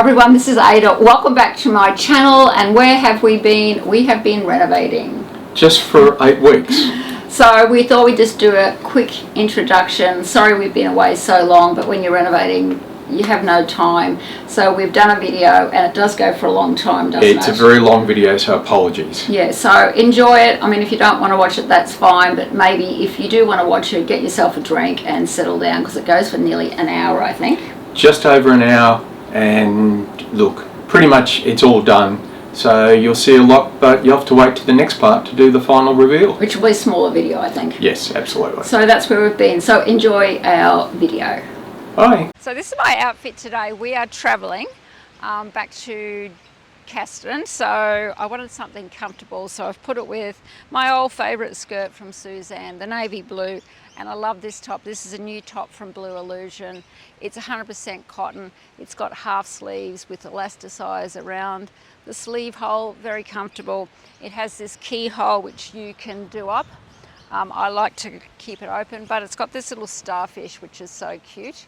everyone, this is Ada. Welcome back to my channel. And where have we been? We have been renovating. Just for 8 weeks. So we thought we'd just do a quick introduction. Sorry we've been away so long, but when you're renovating, you have no time. So we've done a video, and it does go for a long time, doesn't it? It's a very long video, so apologies. Yeah, so enjoy it. I mean, if you don't want to watch it, that's fine. But maybe if you do want to watch it, get yourself a drink and settle down, because it goes for nearly an hour, I think. Just over an hour, and look, pretty much it's all done. So you'll see a lot, but you have to wait to the next part to do the final reveal. Which will be a smaller video, I think. Yes, absolutely. So that's where we've been. So enjoy our video. Bye. So this is my outfit today. We are travelling back to Casterton. So I wanted something comfortable, so I've put it with my old favourite skirt from Suzanne, the navy blue. And I love this top. This is a new top from Blue Illusion. It's 100% cotton. It's got half sleeves with elasticize around the sleeve hole, very comfortable. It has this keyhole which you can do up. I like to keep it open, but it's got this little starfish which is so cute.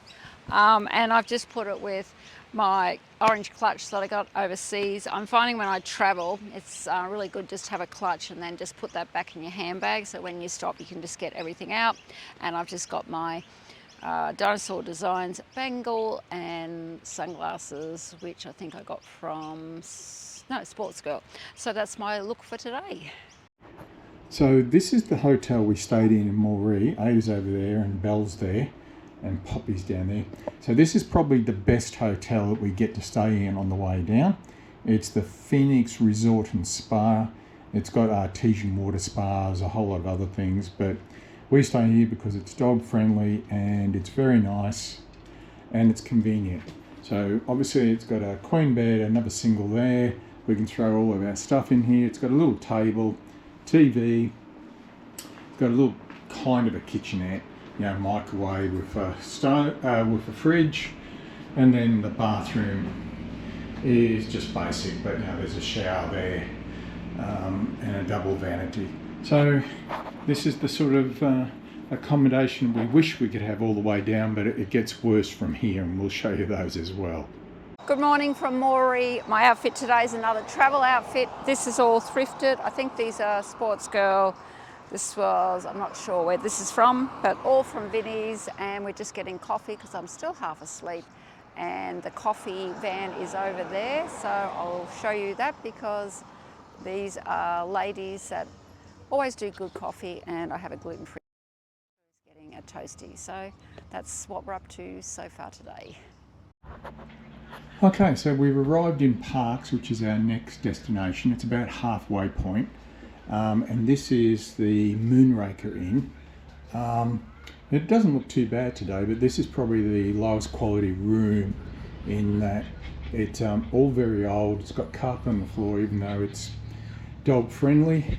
And I've just put it with my orange clutch that I got overseas. I'm finding when I travel, it's really good just to have a clutch and then just put that back in your handbag, so when you stop you can just get everything out. And I've just got my Dinosaur Designs bangle and sunglasses, which I think I got from Sports Girl. So that's my look for today. So this is the hotel we stayed in Moree. Ada's over there and Belle's there and Poppy's down there. So this is probably the best hotel that we get to stay in on the way down. It's the Phoenix Resort and Spa. It's got artesian water spas, a whole lot of other things, but we stay here because it's dog friendly and it's very nice and it's convenient. So obviously it's got a queen bed, another single there. We can throw all of our stuff in here. It's got a little table, TV, it's got a little kind of a kitchenette, you know, microwave with a stove, with a fridge, and then the bathroom is just basic, but you know, there's a shower there and a double vanity. So this is the sort of accommodation we wish we could have all the way down, but it gets worse from here, and we'll show you those as well. Good morning from Moree. My outfit today is another travel outfit. This is all thrifted. I think these are Sports Girl. This was, I'm not sure where this is from, but all from Vinnie's, and we're just getting coffee because I'm still half asleep. And the coffee van is over there, so I'll show you that because these are ladies that always do good coffee, and I have a gluten-free getting a toasty. So that's what we're up to so far today. Okay, so we've arrived in Parks, which is our next destination. It's about halfway point. And this is the Moonraker Inn. It doesn't look too bad today, but this is probably the lowest quality room in that it's all very old. It's got carpet on the floor, even though it's dog friendly.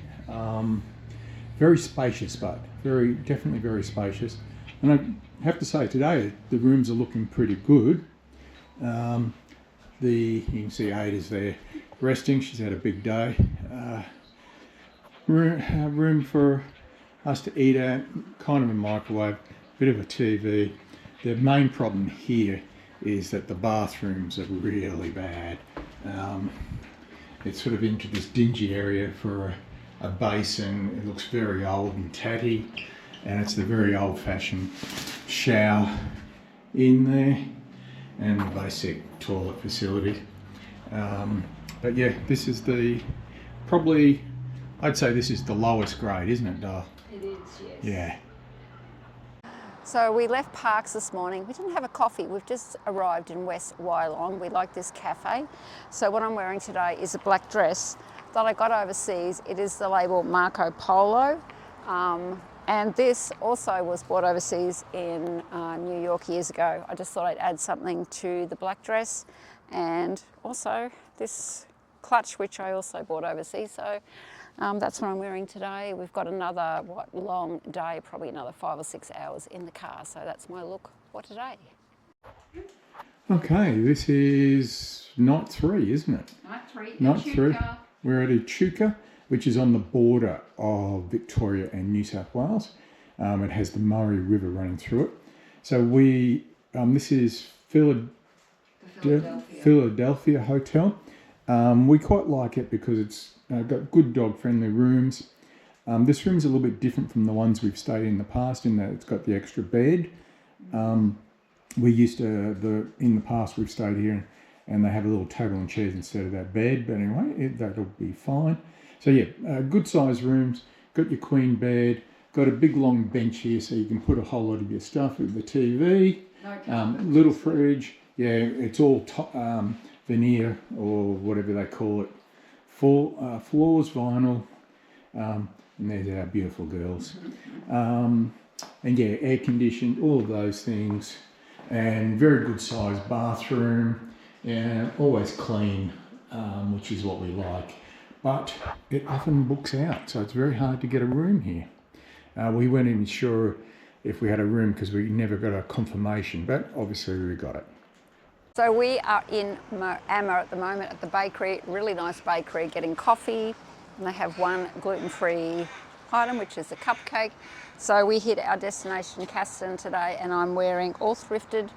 Very spacious, but definitely very spacious. And I have to say today the rooms are looking pretty good. You can see Ada's there resting. She's had a big day. Room for us to eat at, kind of a microwave, bit of a TV. The main problem here is that the bathrooms are really bad. It's sort of into this dingy area for a basin. It looks very old and tatty, and it's the very old-fashioned shower in there and the basic toilet facility. But yeah, this is I'd say this is the lowest grade, isn't it, Dar? It is, yes. Yeah. So we left Parks this morning. We didn't have a coffee. We've just arrived in West Wyalong. We like this cafe. So what I'm wearing today is a black dress that I got overseas. It is the label Marco Polo. And this also was bought overseas in New York years ago. I just thought I'd add something to the black dress, and also this clutch, which I also bought overseas. So that's what I'm wearing today. We've got another, long day, probably another 5 or 6 hours in the car. So that's my look for today. Okay, this is night 3, isn't it? Night 3. Night 3. We're at Echuca, which is on the border of Victoria and New South Wales. It has the Murray River running through it. So this is Philadelphia Hotel. We quite like it because it's got good dog-friendly rooms. This room's a little bit different from the ones we've stayed in the past in that it's got the extra bed. We used to, in the past we've stayed here and they have a little table and chairs instead of that bed, but anyway, that'll be fine. So yeah, good sized rooms, got your queen bed, got a big long bench here so you can put a whole lot of your stuff with the TV, little fridge, yeah, it's all veneer or whatever they call it, floors vinyl, and there's our beautiful girls. And yeah, air conditioned, all of those things, and very good sized bathroom, and always clean, which is what we like. But it often books out, so it's very hard to get a room here. We weren't even sure if we had a room because we never got a confirmation, but obviously we got it. So we are in Amma at the moment at the bakery, really nice bakery, getting coffee, and they have one gluten-free item, which is a cupcake. So we hit our destination Casterton today, and I'm wearing all thrifted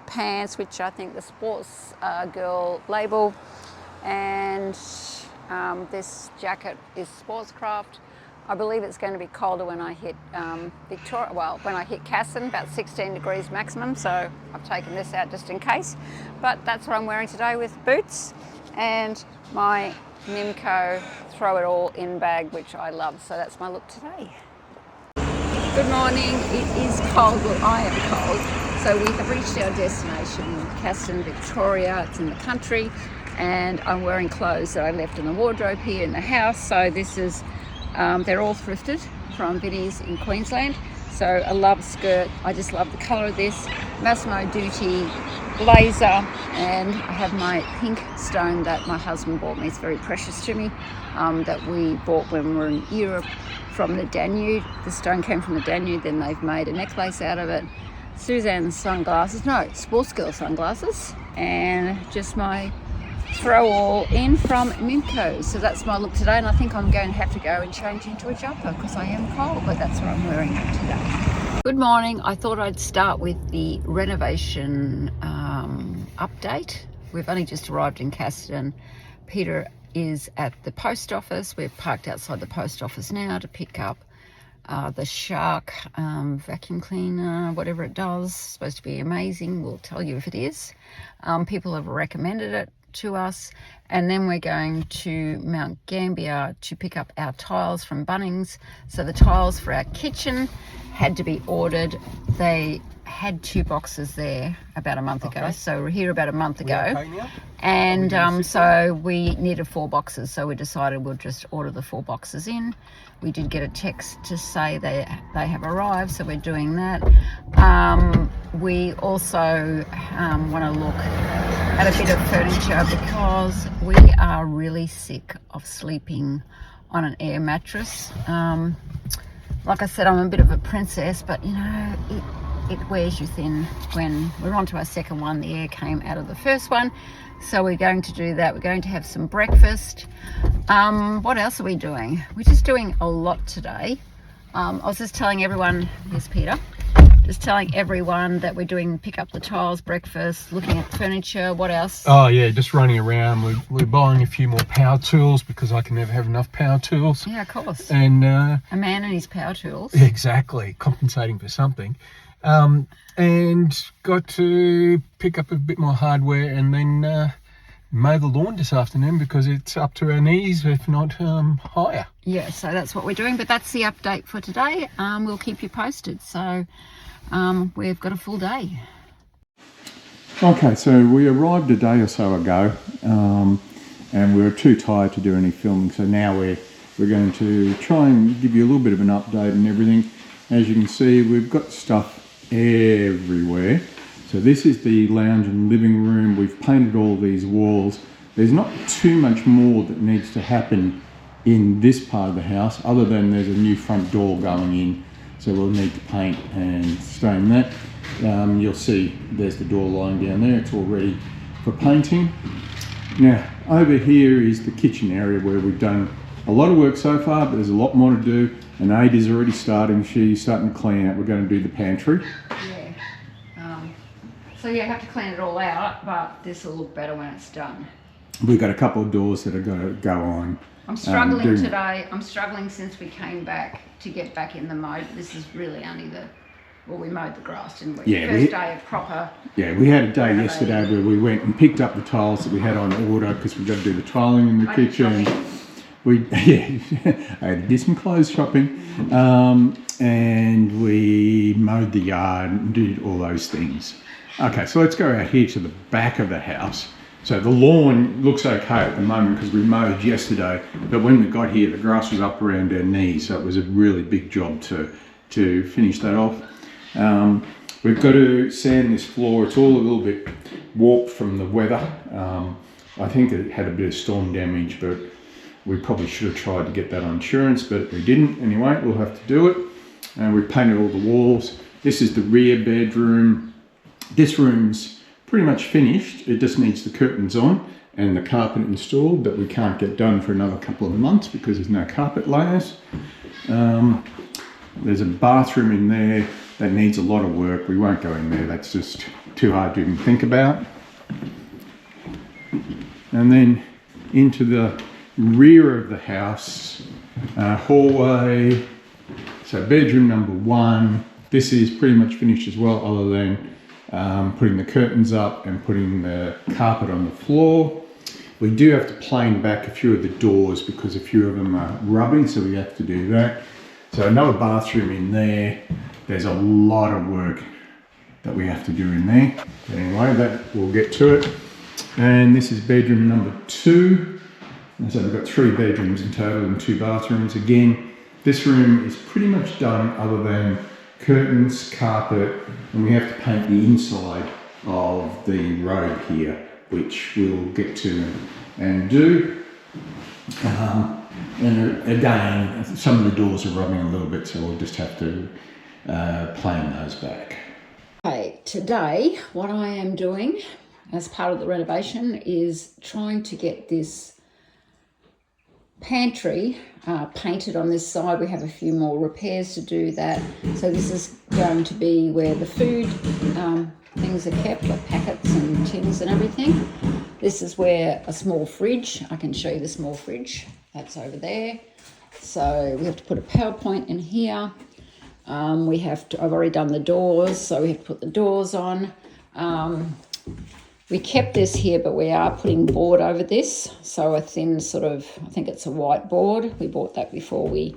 pants, which I think the Sports Girl label, and this jacket is Sportscraft. I believe it's going to be colder when I hit Victoria, well, when I hit Casterton, about 16 degrees maximum, so I've taken this out just in case. But that's what I'm wearing today with boots and my Nimco throw it all in bag, which I love, so that's my look today. Good morning, it is cold, well I am cold, so we have reached our destination, Casterton, Victoria. It's in the country, and I'm wearing clothes that I left in the wardrobe here in the house, so this is they're all thrifted from Vinnie's in Queensland. So a love skirt, I just love the colour of this. Massimo Dutti blazer, and I have my pink stone that my husband bought me. It's very precious to me, that we bought when we were in Europe from the Danube. The stone came from the Danube, then they've made a necklace out of it. Suzanne's sunglasses, no, Sports Girl sunglasses, and just my throw all in from Nimco. So that's my look today, and I think I'm going to have to go and change into a jumper because I am cold, but that's what I'm wearing today. Good morning. I thought I'd start with the renovation update. We've only just arrived in Casterton. Peter is at the post office. We're parked outside the post office now to pick up the Shark vacuum cleaner, whatever it does. It's supposed to be amazing. We'll tell you if it is. People have recommended it to us, and then we're going to Mount Gambier to pick up our tiles from Bunnings. So the tiles for our kitchen had to be ordered. They had 2 boxes there about a month ago, so we're here about a month ago, and so we needed 4 boxes, so we decided we'll just order the 4 boxes in. We did get a text to say they have arrived, so we're doing that. We also want to look at a bit of furniture because we are really sick of sleeping on an air mattress. Like I said, I'm a bit of a princess, but you know, it wears you thin. When we're on to our second one, the air came out of the first one, so we're going to do that. We're going to have some breakfast. What else are we doing? We're just doing a lot today. I was just telling everyone, yes Peter, just telling everyone that we're doing pick up the tiles, breakfast, looking at furniture. What else? Oh yeah, just running around. We're buying a few more power tools because I can never have enough power tools. Yeah, of course. And a man and his power tools. Exactly, compensating for something. And got to pick up a bit more hardware and then mow the lawn this afternoon because it's up to our knees, if not higher. Yeah, so that's what we're doing, but that's the update for today. We'll keep you posted. So we've got a full day. Okay, so we arrived a day or so ago, and we were too tired to do any filming, so now we're going to try and give you a little bit of an update and everything. As you can see, we've got stuff everywhere. So this is the lounge and living room. We've painted all these walls. There's not too much more that needs to happen in this part of the house, other than there's a new front door going in, so we'll need to paint and stone that. You'll see there's the door lying down there. It's all ready for painting. Now over here is the kitchen area where we've done a lot of work so far, but there's a lot more to do, and Ada's already starting. She's starting to clean out. We're going to do the pantry. Yeah. So you have to clean it all out, but this will look better when it's done. We've got a couple of doors that are going to go on. I'm struggling today. I'm struggling since we came back to get back in the mode. This is really only we mowed the grass, didn't we? Yeah, First day of proper. Yeah, we had a day yesterday where we went and picked up the tiles that we had on order because we've got to do the tiling in the kitchen. I had to do some clothes shopping, and we mowed the yard and did all those things. Okay, so let's go out here to the back of the house. So the lawn looks okay at the moment because we mowed yesterday, but when we got here, the grass was up around our knees, so it was a really big job to finish that off. We've got to sand this floor. It's all a little bit warped from the weather. I think it had a bit of storm damage, but we probably should have tried to get that on insurance, but we didn't. Anyway, we'll have to do it. And we painted all the walls. This is the rear bedroom. This room's pretty much finished. It just needs the curtains on and the carpet installed that we can't get done for another couple of months because there's no carpet layers. There's a bathroom in there that needs a lot of work. We won't go in there. That's just too hard to even think about. And then into the rear of the house, hallway. So bedroom number 1. This is pretty much finished as well, other than putting the curtains up and putting the carpet on the floor. We do have to plane back a few of the doors because a few of them are rubbing, so we have to do that. So another bathroom in there. There's a lot of work that we have to do in there. But anyway, that we'll get to it. And this is bedroom number 2. And so we've got 3 bedrooms in total and 2 bathrooms. Again, this room is pretty much done other than curtains, carpet, and we have to paint the inside of the robe here, which we'll get to and do. And again, some of the doors are rubbing a little bit, so we'll just have to plane those back. Okay, today what I am doing as part of the renovation is trying to get this pantry painted on this side. We have a few more repairs to do that. So this is going to be where the food things are kept, like packets and tins and everything. This is where a small fridge, I can show you the small fridge, that's over there. So we have to put a power point in here. I've already done the doors, so we have to put the doors on. We kept this here, but we are putting board over this. So a thin sort of, I think it's a white board. We bought that before we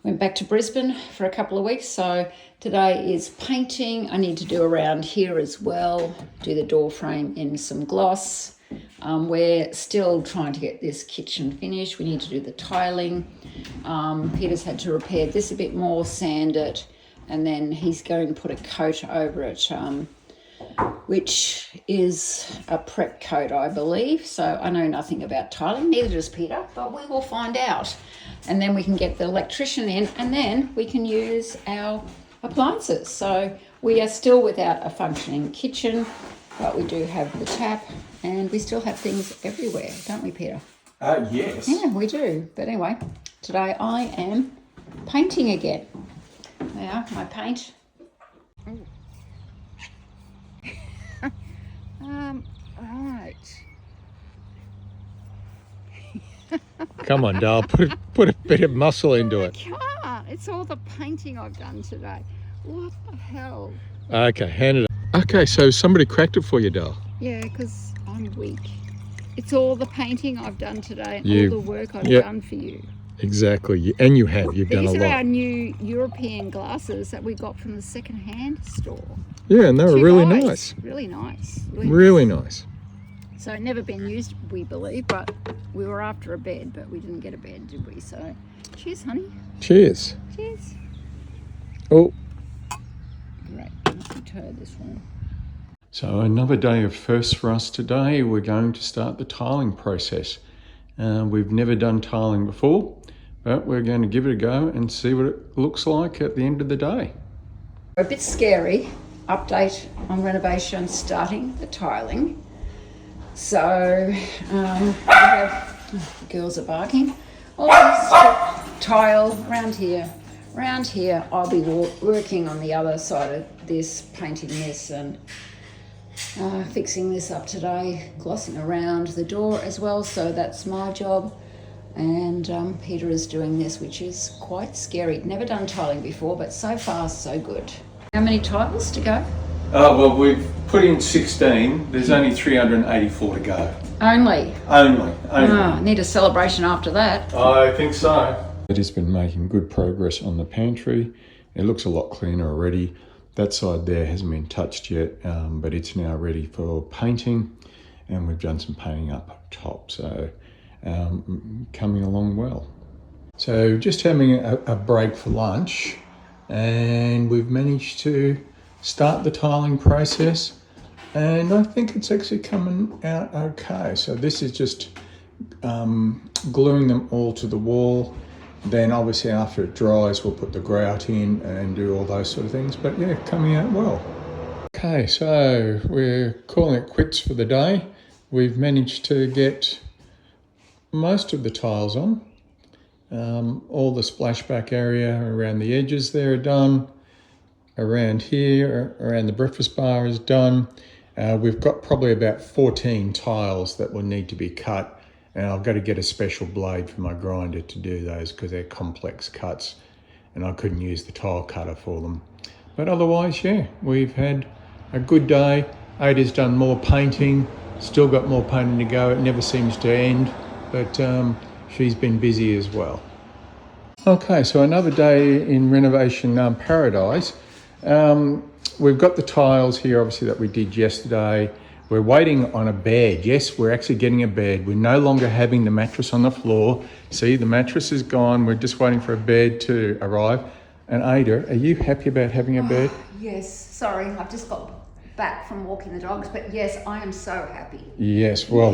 went back to Brisbane for a couple of weeks. So today is painting. I need to do around here as well, do the door frame in some gloss. We're still trying to get this kitchen finished. We need to do the tiling. Peter's had to repair this a bit more, sand it, and then he's going to put a coat over it, which is a prep coat, I believe. So I know nothing about tiling, neither does Peter, but we will find out. And then we can get the electrician in, and then we can use our appliances. So we are still without a functioning kitchen, but we do have the tap, and we still have things everywhere, don't we, Peter? Yes. Yeah, we do. But anyway, today I am painting again. Now, my paint. Right. Come on, Dale, put a bit of muscle into it. I can't. It's all the painting I've done today. What the hell? Okay, hand it up. Okay, so somebody cracked it for you, Dale. Yeah, because I'm weak. It's all the painting I've done today and all the work I've done for you. Exactly, and you've done a lot. These are our new European glasses that we got from the second-hand store. Yeah, and they were really nice. Really nice. Really nice. So never been used, we believe, but we were after a bed, but we didn't get a bed, did we? So, cheers, honey. Cheers. Cheers. Oh. Great. Let me tow this one. So another day of firsts for us today. We're going to start the tiling process. We've never done tiling before, but we're going to give it a go and see what it looks like at the end of the day. A bit scary. Update on renovation, starting the tiling. So we have, the girls are barking. All this tile around here. Around here, I'll be working on the other side of this, painting this, and fixing this up today, glossing around the door as well, so that's my job. And Peter is doing this, which is quite scary. Never done tiling before, but so far so good. How many tiles to go? Well, we've put in 16. There's only 384 to go. Only? Only. Need a celebration after that. I think so. It has been making good progress on the pantry. It looks a lot cleaner already. That side there hasn't been touched yet, but it's now ready for painting, and we've done some painting up top, so coming along well. So just having a break for lunch, and we've managed to start the tiling process, and I think it's actually coming out okay. So this is just gluing them all to the wall. Then obviously after it dries, we'll put the grout in and do all those sort of things. But yeah, coming out well. Okay, so we're calling it quits for the day. We've managed to get most of the tiles on. All the splashback area around the edges there are done. Around here, around the breakfast bar is done. We've got probably about 14 tiles that will need to be cut. And I've got to get a special blade for my grinder to do those because they're complex cuts and I couldn't use the tile cutter for them. But otherwise, yeah, we've had a good day. Ada's done more painting, still got more painting to go. It never seems to end, but she's been busy as well. Okay, so another day in renovation paradise. We've got the tiles here, obviously, that we did yesterday. We're waiting on a bed. Yes, we're actually getting a bed. We're no longer having the mattress on the floor. See, the mattress is gone. We're just waiting for a bed to arrive. And Ada, are you happy about having a bed? Yes, sorry, I've just got back from walking the dogs, but yes, I am so happy. Yes, well,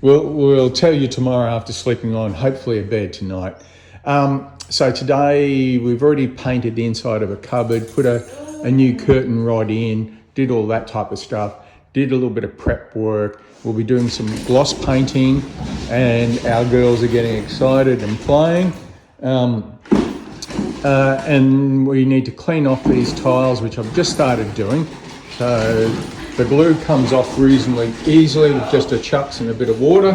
we'll tell you tomorrow after sleeping on, hopefully a bed tonight. So today we've already painted the inside of a cupboard, put a new curtain rod in, did all that type of stuff. Did a little bit of prep work. We'll be doing some gloss painting and our girls are getting excited and playing. And we need to clean off these tiles, which I've just started doing. So the glue comes off reasonably easily with just a chucks and a bit of water.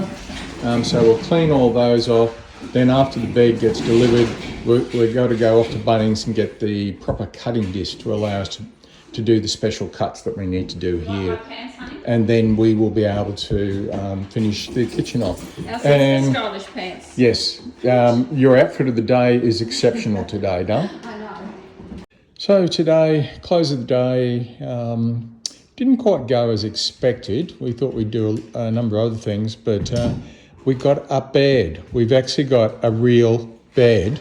So we'll clean all those off. Then after the bed gets delivered, we've got to go off to Bunnings and get the proper cutting disc to allow us to do the special cuts that we need to do here. And then we will be able to finish the kitchen off. And stylish pants. Yes, your outfit of the day is exceptional today, Dale. I know. So today, close of the day, didn't quite go as expected. We thought we'd do a number of other things, but we got a bed. We've actually got a real bed,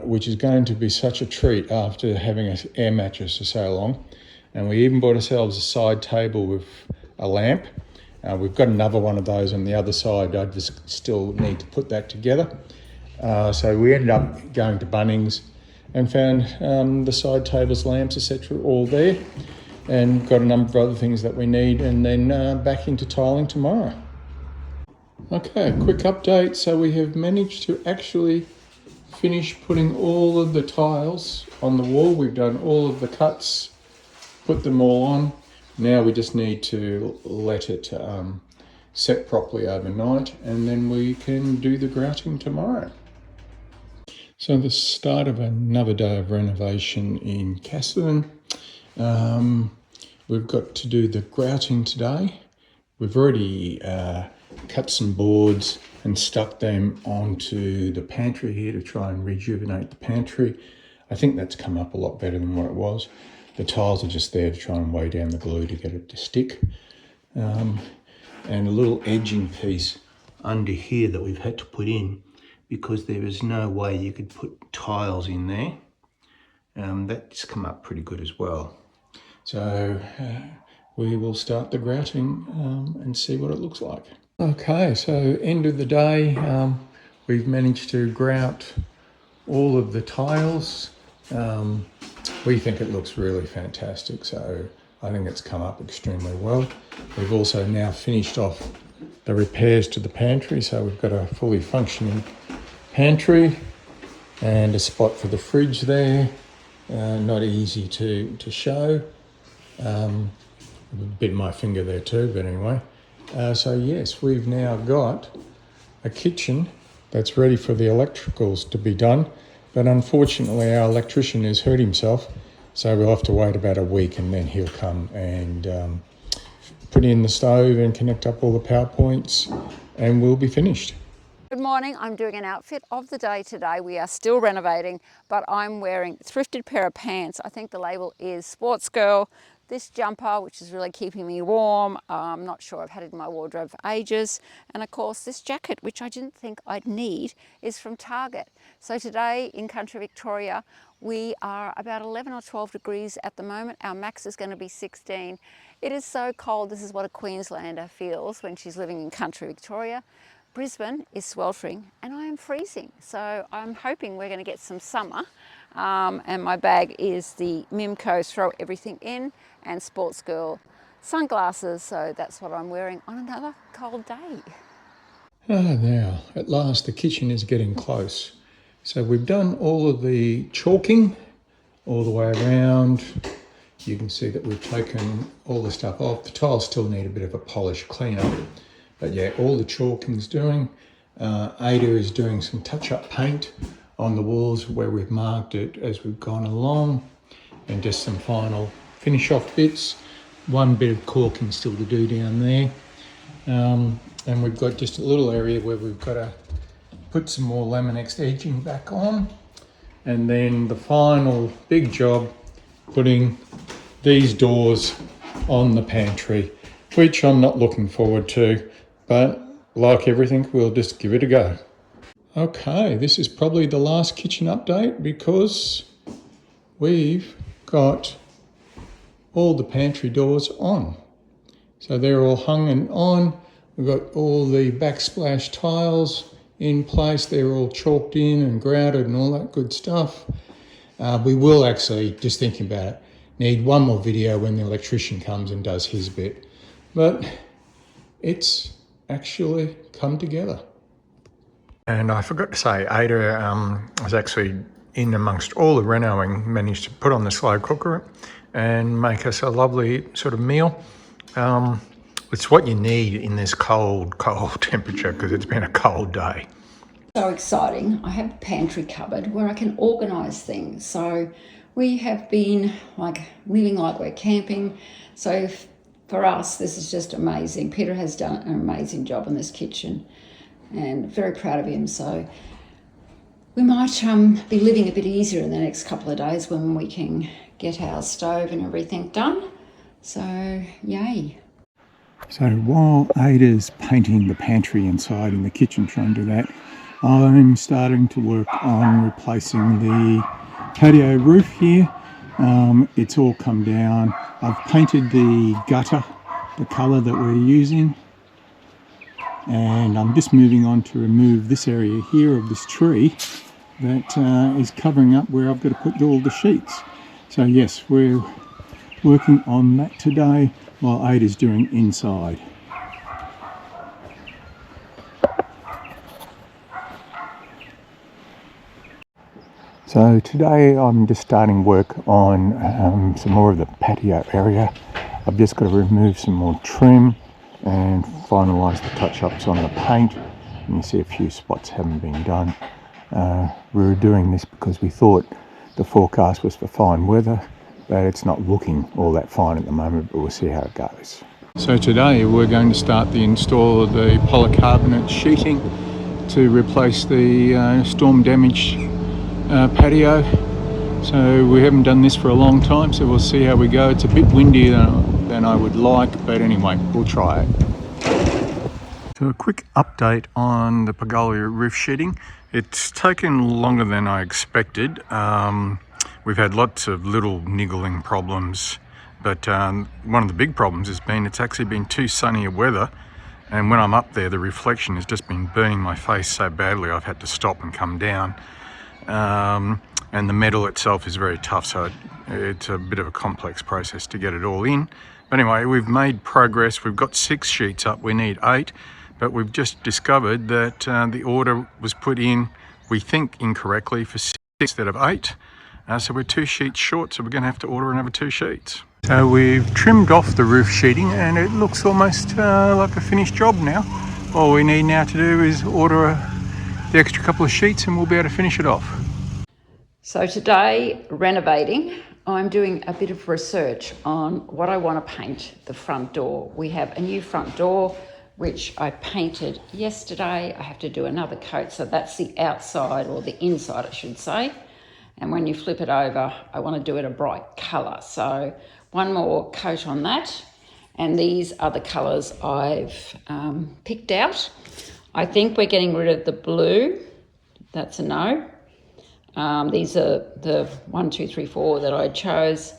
which is going to be such a treat after having an air mattress for so long. And we even bought ourselves a side table with a lamp. We've got another one of those on the other side. I just still need to put that together. So we ended up going to Bunnings and found the side tables, lamps, etc. all there, and got a number of other things that we need, and then back into tiling tomorrow. Okay, quick update. So we have managed to actually finish putting all of the tiles on the wall. We've done all of the cuts, put them all on. Now we just need to let it set properly overnight, and then we can do the grouting tomorrow. So the start of another day of renovation in Casterton. We've got to do the grouting today. We've already cut some boards and stuck them onto the pantry here to try and rejuvenate the pantry. I think that's come up a lot better than what it was. The tiles are just there to try and weigh down the glue to get it to stick. And a little edging piece under here that we've had to put in because there is no way you could put tiles in there. That's come up pretty good as well. So we will start the grouting and see what it looks like. Okay, so end of the day, we've managed to grout all of the tiles. We think it looks really fantastic, so I think it's come up extremely well. We've also now finished off the repairs to the pantry, so we've got a fully functioning pantry and a spot for the fridge there. Not easy to show. A bit of my finger there too, but anyway. So yes, we've now got a kitchen that's ready for the electricals to be done, but unfortunately our electrician has hurt himself, so we'll have to wait about a week and then he'll come and put in the stove and connect up all the power points and we'll be finished. Good morning, I'm doing an outfit of the day today. We are still renovating, but I'm wearing a thrifted pair of pants. I think the label is Sports Girl. This jumper, which is really keeping me warm. I'm not sure, I've had it in my wardrobe for ages. And of course this jacket, which I didn't think I'd need, is from Target. So today in country Victoria, we are about 11 or 12 degrees at the moment. Our max is going to be 16. It is so cold. This is what a Queenslander feels when she's living in country Victoria. Brisbane is sweltering and I am freezing, so I'm hoping we're going to get some summer. And my bag is the Mimco Throw Everything In and Sports Girl sunglasses, so that's what I'm wearing on another cold day. Now, at last the kitchen is getting close. So we've done all of the chalking all the way around. You can see that we've taken all the stuff off. The tiles still need a bit of a polish cleanup. But yeah, all the chalking's doing. Ada is doing some touch-up paint on the walls where we've marked it as we've gone along, and just some final finish-off bits. One bit of caulking still to do down there. And we've got just a little area where we've got to put some more Laminex edging back on. And then the final big job, putting these doors on the pantry, which I'm not looking forward to. But like everything, we'll just give it a go. Okay, this is probably the last kitchen update because we've got all the pantry doors on. So they're all hung and on. We've got all the backsplash tiles in place. They're all chalked in and grouted and all that good stuff. We will actually, just thinking about it, need one more video when the electrician comes and does his bit. But it's actually come together. And I forgot to say, Ada was actually in amongst all the renoing, managed to put on the slow cooker and make us a lovely sort of meal. It's what you need in this cold temperature because it's been a cold day. So exciting. I have a pantry cupboard where I can organise things. So we have been living like we're camping. So for us, this is just amazing. Peter has done an amazing job in this kitchen and very proud of him. So we might be living a bit easier in the next couple of days when we can get our stove and everything done. So, yay. So while Ada's painting the pantry inside in the kitchen, trying to do that, I'm starting to work on replacing the patio roof here. It's all come down. I've painted the gutter, the colour that we're using, and I'm just moving on to remove this area here of this tree that is covering up where I've got to put all the sheets. So yes, we're working on that today while Ada's doing inside. So today I'm just starting work on some more of the patio area. I've just got to remove some more trim and finalise the touch-ups on the paint. And you see a few spots haven't been done. We were doing this because we thought the forecast was for fine weather, but it's not looking all that fine at the moment, but we'll see how it goes. So today we're going to start the install of the polycarbonate sheeting to replace the storm damaged patio. So we haven't done this for a long time, so we'll see how we go. It's a bit windier than I would like, but anyway, we'll try it. So a quick update on the pergola roof sheeting. It's taken longer than I expected. We've had lots of little niggling problems, but one of the big problems has been it's actually been too sunny of weather, and when I'm up there the reflection has just been burning my face so badly I've had to stop and come down. And the metal itself is very tough, so it's a bit of a complex process to get it all in. But anyway, we've made progress. We've got 6 sheets up, we need 8, but we've just discovered that the order was put in, we think incorrectly, for 6 instead of 8. So we're 2 sheets short, so we're going to have to order another 2 sheets. So we've trimmed off the roof sheeting and it looks almost like a finished job now. All we need now to do is order the extra couple of sheets and we'll be able to finish it off. So today, renovating, I'm doing a bit of research on what I want to paint the front door. We have a new front door, which I painted yesterday. I have to do another coat, so that's the outside, or the inside, I should say. And when you flip it over, I want to do it a bright colour. So one more coat on that. And these are the colours I've picked out. I think we're getting rid of the blue. That's a no. These are the 1, 2, 3, 4 that I chose.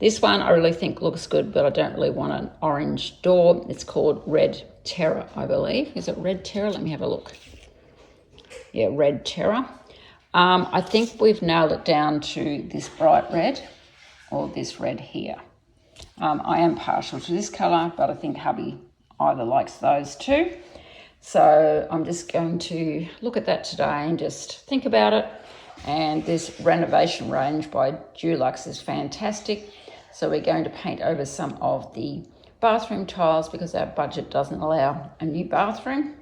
This one I really think looks good, but I don't really want an orange door. It's called Red Terror, I believe. Is it Red Terror? Let me have a look. Yeah, Red Terror. I think we've nailed it down to this bright red or this red here. I am partial to this colour, but I think hubby either likes those two. So I'm just going to look at that today and just think about it. And this renovation range by Dulux is fantastic. So we're going to paint over some of the bathroom tiles because our budget doesn't allow a new bathroom.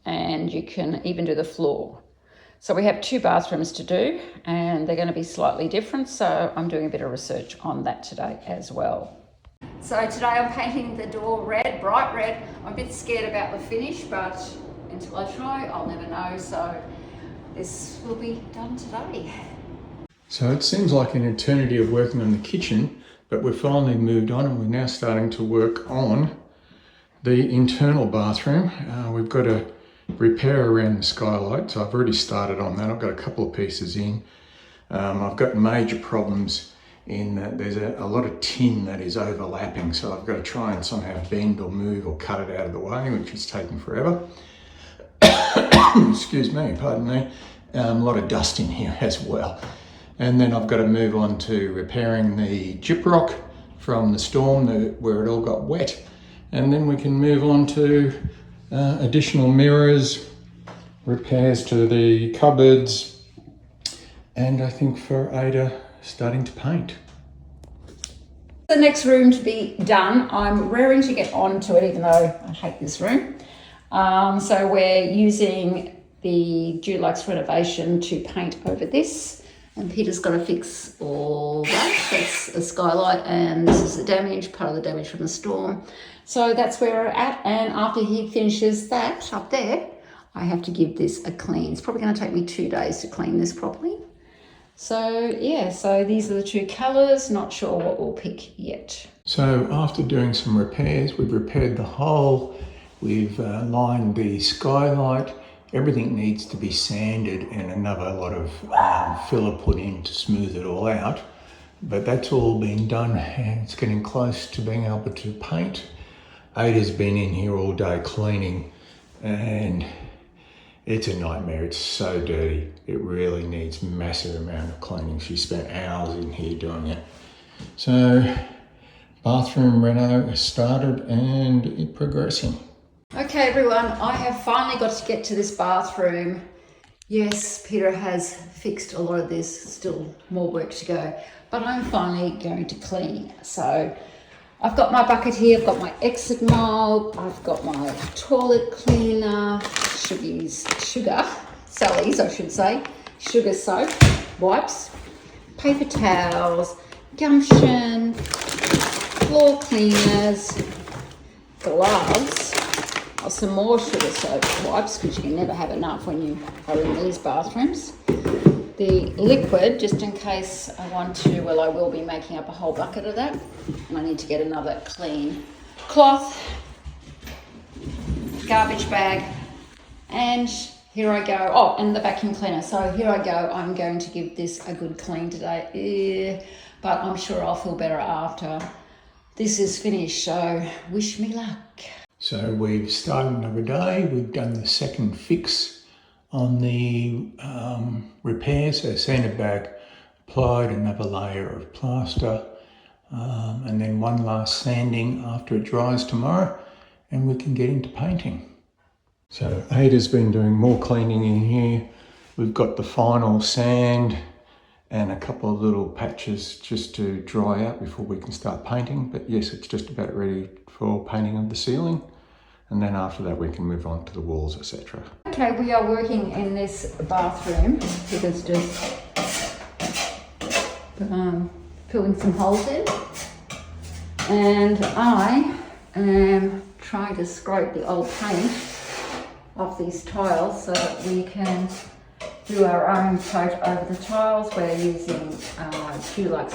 And you can even do the floor. So we have 2 bathrooms to do and they're going to be slightly different. So I'm doing a bit of research on that today as well. So today I'm painting the door red, bright red. I'm a bit scared about the finish, but until I try, I'll never know. So this will be done today. So it seems like an eternity of working on the kitchen, but we've finally moved on and we're now starting to work on the internal bathroom. We've got to repair around the skylight, so I've already started on that. I've got a couple of pieces in. I've got major problems in that there's a lot of tin that is overlapping, so I've got to try and somehow bend or move or cut it out of the way, which is taking forever. Excuse me, pardon me. A lot of dust in here as well. And then I've got to move on to repairing the gyprock from the storm where it all got wet. And then we can move on to additional mirrors, repairs to the cupboards, and I think for Ada starting to paint. The next room to be done, I'm raring to get on to it even though I hate this room. So we're using the Dulux renovation to paint over this, and Peter's got to fix all that. That's a skylight and this is the damage, part of the damage from the storm. So that's where we're at, and after he finishes that up there, I have to give this a clean. It's probably going to take me 2 days to clean this properly. So yeah, so these are the 2 colours, not sure what we'll pick yet. So after doing some repairs, we've repaired the hole, we've lined the skylight, everything needs to be sanded and another lot of filler put in to smooth it all out. But that's all been done and it's getting close to being able to paint. Ada's been in here all day cleaning and it's a nightmare. It's so dirty. It really needs massive amount of cleaning. She spent hours in here doing it. So bathroom reno has started and it's progressing. Okay everyone, I have finally got to get to this bathroom. Yes, Peter has fixed a lot of this, still more work to go, but I'm finally going to clean. So I've got my bucket here, I've got my exit mop, I've got my toilet cleaner, Sally's I should say, sugar soap, wipes, paper towels, gumption, floor cleaners, gloves, some more sugar soap wipes because you can never have enough when you are in these bathrooms. The liquid, just in case I want to, well I will be making up a whole bucket of that. And I need to get another clean cloth, garbage bag, and here I go. Oh, and the vacuum cleaner. So here I go. I'm going to give this a good clean today. But I'm sure I'll feel better after this is finished. So wish me luck. So we've started another day. We've done the second fix on the repairs. So sanded back, applied another layer of plaster, and then one last sanding after it dries tomorrow, and we can get into painting. So Ada's been doing more cleaning in here. We've got the final sand and a couple of little patches just to dry out before we can start painting. But yes, it's just about ready for painting of the ceiling. And then after that, we can move on to the walls, etc. Okay, we are working in this bathroom. Peter's just filling some holes in. And I am trying to scrape the old paint off these tiles so that we can do our own coat over the tiles. We're using Home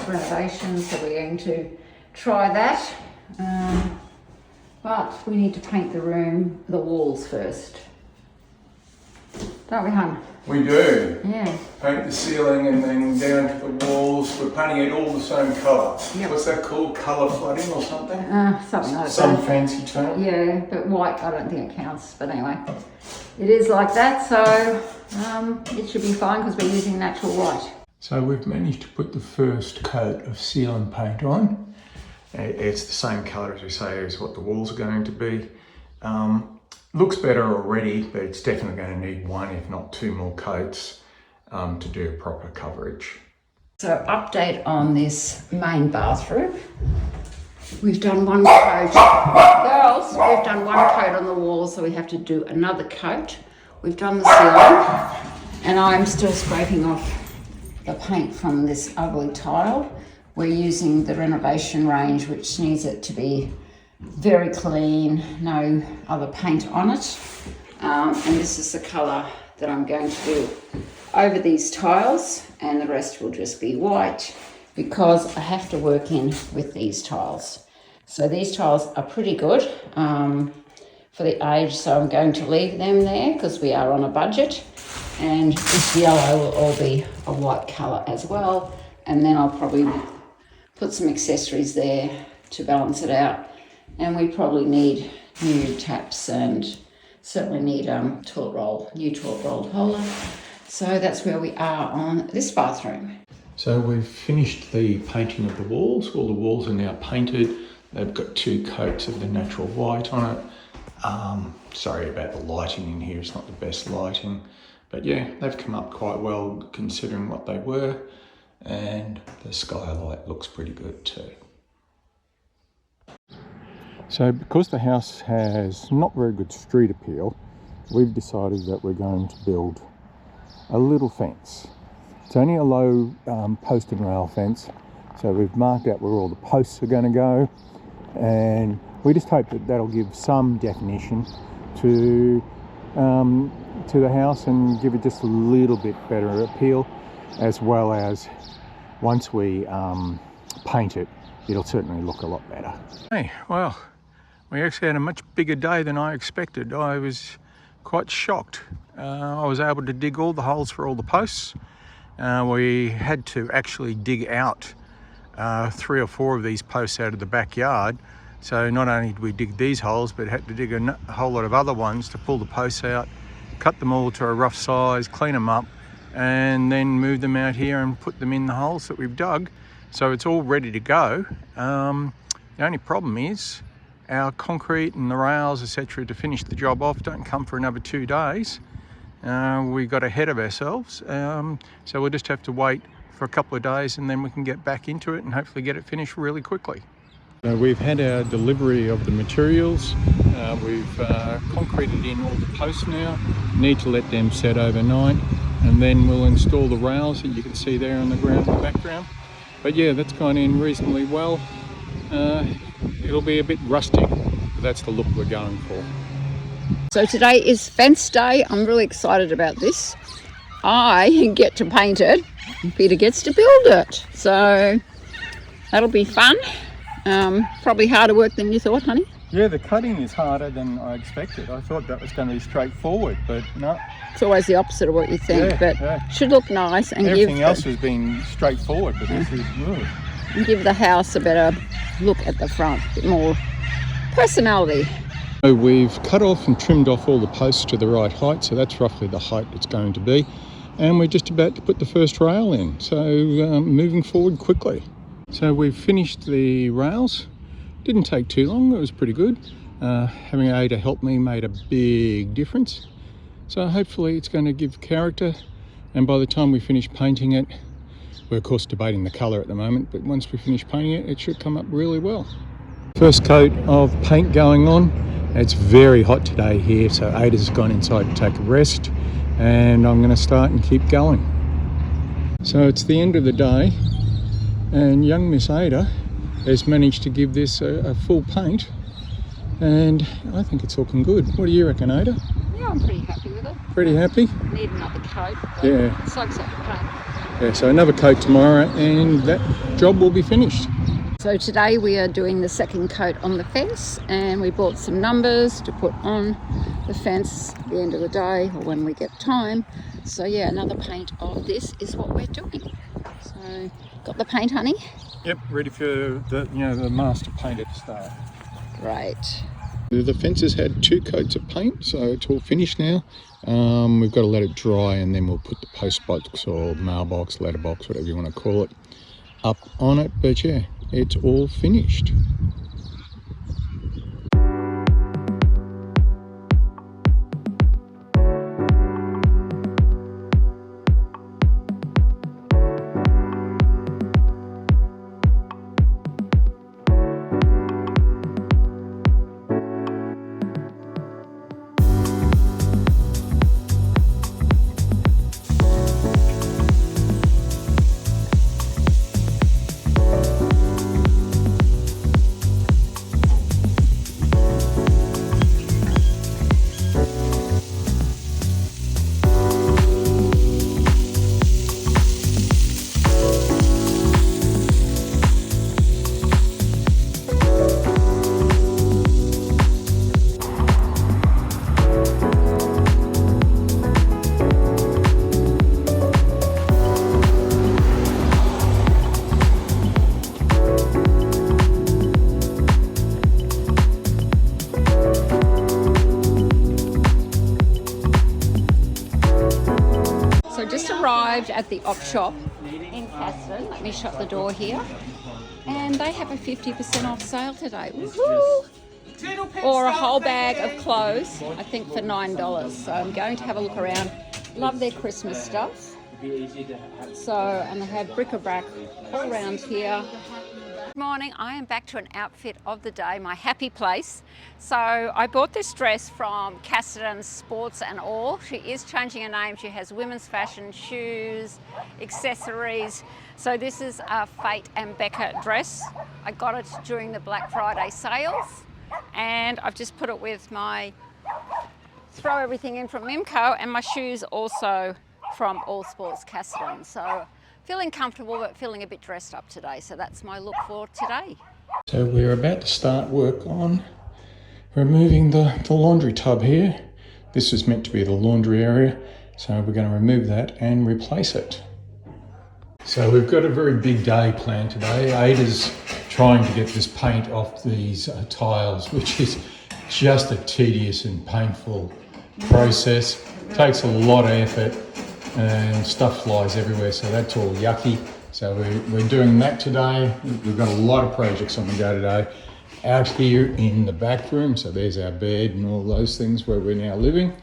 Renovation, so we're going to try that. But we need to paint the walls first. Don't we, hon? We do. Yeah. Paint the ceiling and then down to the walls. We're painting it all the same colour. Yep. What's that called? Colour flooding or something? Something like Some that. fancy term. Yeah, but white, I don't think it counts. But anyway, it is like that, so it should be fine because we're using natural white. So we've managed to put the first coat of ceiling paint on. It's the same colour, as we say, as what the walls are going to be. Looks better already, but it's definitely going to need one, if not two more coats to do proper coverage. So update on this main bathroom. We've done one coat. Girls, we've done one coat on the wall, so we have to do another coat. We've done the ceiling, and I'm still scraping off the paint from this ugly tile. We're using the renovation range, which needs it to be very clean, no other paint on it. And this is the colour that I'm going to do over these tiles, and the rest will just be white because I have to work in with these tiles. So these tiles are pretty good for the age, so I'm going to leave them there because we are on a budget. And this yellow will all be a white colour as well. And then I'll probably put some accessories there to balance it out. And we probably need new taps and certainly need new toilet roll holder. So that's where we are on this bathroom. So we've finished the painting of the walls. All the walls are now painted. They've got two coats of the natural white on it. Sorry about the lighting in here, it's not the best lighting. But yeah, they've come up quite well considering what they were. And the skylight looks pretty good too. So because the house has not very good street appeal, we've decided that we're going to build a little fence. It's only a low post and rail fence, so we've marked out where all the posts are going to go, and we just hope that that'll give some definition to the house and give it just a little bit better appeal, as well as once we paint it, it'll certainly look a lot better. Hey, well, we actually had a much bigger day than I expected. I was quite shocked. I was able to dig all the holes for all the posts. We had to actually dig out 3 or 4 of these posts out of the backyard. So not only did we dig these holes, but had to dig a whole lot of other ones to pull the posts out, cut them all to a rough size, clean them up, and then move them out here and put them in the holes that we've dug. So it's all ready to go. The only problem is our concrete and the rails, etc., to finish the job off don't come for another 2 days. We got ahead of ourselves, so we'll just have to wait for a couple of days and then we can get back into it and hopefully get it finished really quickly. We've had our delivery of the materials. We've concreted in all the posts now. Need to let them set overnight, and then we'll install the rails that you can see there on the ground in the background. But yeah, that's gone in reasonably well. It'll be a bit rustic, but that's the look we're going for. So today is fence day. I'm really excited about this. I get to paint it, and Peter gets to build it. So that'll be fun. Probably harder work than you thought, honey. Yeah, the cutting is harder than I expected. I thought that was going to be straightforward, but no. It's always the opposite of what you think, should look nice and everything else has been straightforward, but this is good. And give the house a better look at the front, a bit more personality. So we've cut off and trimmed off all the posts to the right height, so that's roughly the height it's going to be. And we're just about to put the first rail in, so moving forward quickly. So we've finished the rails. Didn't take too long, it was pretty good. Having Ada help me made a big difference. So hopefully it's going to give character, and by the time we finish painting it, We're of course debating the colour at the moment, but once we finish painting it, it should come up really well. First coat of paint going on. It's very hot today here, so Ada's gone inside to take a rest, and I'm going to start and keep going. So it's the end of the day, and young Miss Ada has managed to give this a full paint, and I think it's looking good. What do you reckon, Ada? Yeah, I'm pretty happy with it. Pretty happy? Need another coat. Yeah. It soaks up the paint. Yeah, so another coat tomorrow and that job will be finished. So today we are doing the second coat on the fence, and we bought some numbers to put on the fence at the end of the day or when we get time. So yeah, another paint of this is what we're doing. So got the paint, honey? Yep, ready for the master paint at the start. Great. The fence has had 2 coats of paint, so it's all finished now. We've got to let it dry, and then we'll put the post box or mailbox, letterbox, whatever you want to call it, up on it. But yeah, it's all finished. Arrived at the op shop in Casterton. Let me shut the door here. And they have a 50% off sale today. Woohoo! Or a whole bag of clothes, I think for $9. So I'm going to have a look around. Love their Christmas stuff. So, and they have bric-a-brac all around here. Good morning, I am back to an outfit of the day, my happy place. So I bought this dress from Casterton Sports and All. She is changing her name. She has women's fashion, shoes, accessories. So this is a Fate and Becca dress. I got it during the Black Friday sales, and I've just put it with my throw everything in from Mimco, and my shoes also from All Sports Casterton. So feeling comfortable but feeling a bit dressed up today. So that's my look for today. So we're about to start work on removing the laundry tub here. This is meant to be the laundry area, so we're going to remove that and replace it. So we've got a very big day planned today. Ada's trying to get this paint off these tiles, which is just a tedious and painful process. Takes a lot of effort and stuff flies everywhere, so that's all yucky. So we're doing that today. We've got a lot of projects on the go today. Out here in the back room, so there's our bed and all those things where we're now living.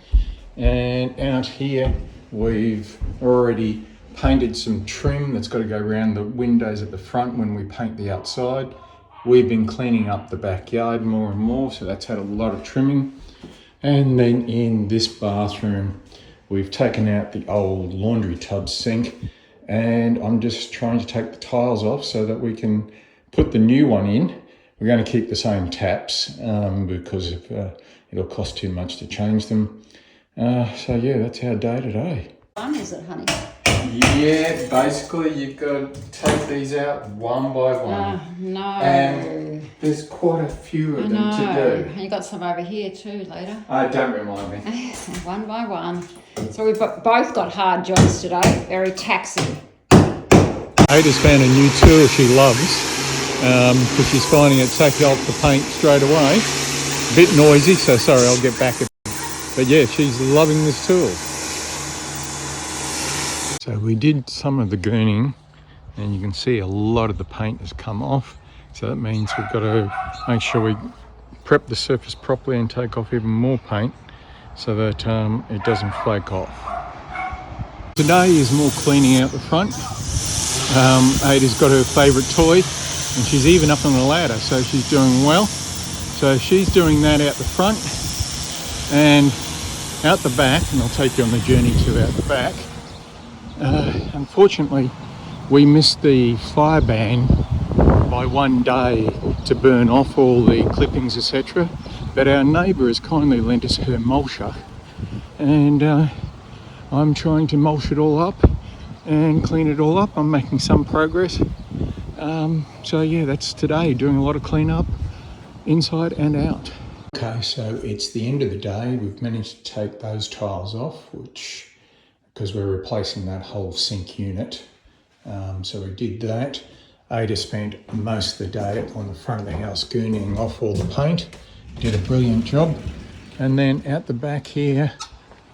And out here we've already painted some trim that's got to go around the windows at the front when we paint the outside. We've been cleaning up the backyard more and more, so that's had a lot of trimming. And then in this bathroom, we've taken out the old laundry tub sink, and I'm just trying to take the tiles off so that we can put the new one in. We're going to keep the same taps because it'll cost too much to change them. So yeah, that's our day today. Fun is it, honey? Yeah, basically you've got to take these out one by one. No. And there's quite a few of them to do. And you got some over here too later. Don't remind me. One by one. So we've both got hard jobs today, very taxing. Ada's found a new tool she loves because she's finding it takes off the paint straight away. A bit noisy, so sorry, I'll get back at it. But yeah, she's loving this tool. So we did some of the greening, and you can see a lot of the paint has come off. So that means we've got to make sure we prep the surface properly and take off even more paint so that it doesn't flake off. Today is more cleaning out the front, Ada's got her favourite toy, and she's even up on the ladder, so she's doing well. So she's doing that out the front, and out the back, and I'll take you on the journey to out the back. Unfortunately, we missed the fire ban by 1 day to burn off all the clippings, etc. But our neighbour has kindly lent us her mulcher, and I'm trying to mulch it all up and clean it all up. I'm making some progress. So yeah, that's today, doing a lot of clean up inside and out. Okay, so it's the end of the day. We've managed to take those tiles off, because we're replacing that whole sink unit. So we did that. Ada spent most of the day on the front of the house gurneying off all the paint. Did a brilliant job. And then out the back here,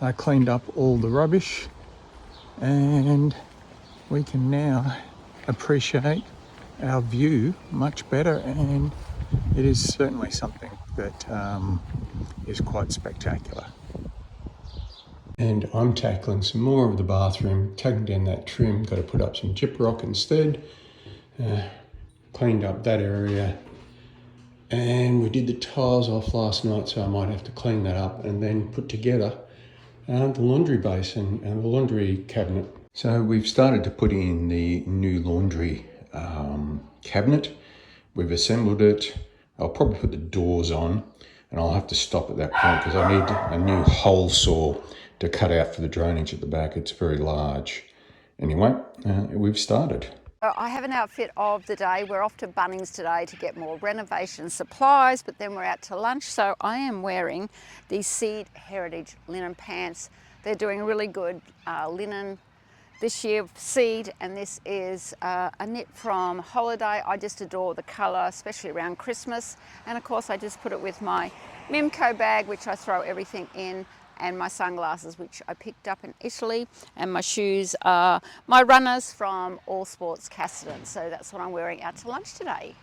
I cleaned up all the rubbish, and we can now appreciate our view much better, and it is certainly something that is quite spectacular. And I'm tackling some more of the bathroom, taking down that trim, got to put up some gyprock instead, cleaned up that area, and we did the tiles off last night, so I might have to clean that up and then put together the laundry basin and the laundry cabinet. So we've started to put in the new laundry cabinet. We've assembled it. I'll probably put the doors on, and I'll have to stop at that point because I need a new hole saw to cut out for the drainage at the back. It's very large. Anyway, we've started. I have an outfit of the day. We're off to Bunnings today to get more renovation supplies, but then we're out to lunch. So I am wearing these Seed Heritage linen pants. They're doing really good linen this year, Seed, and this is a knit from Holiday. I just adore the colour, especially around Christmas. And of course I just put it with my Mimco bag, which I throw everything in, and my sunglasses, which I picked up in Italy, and my shoes are my runners from All Sports Casterton. So that's what I'm wearing out to lunch today.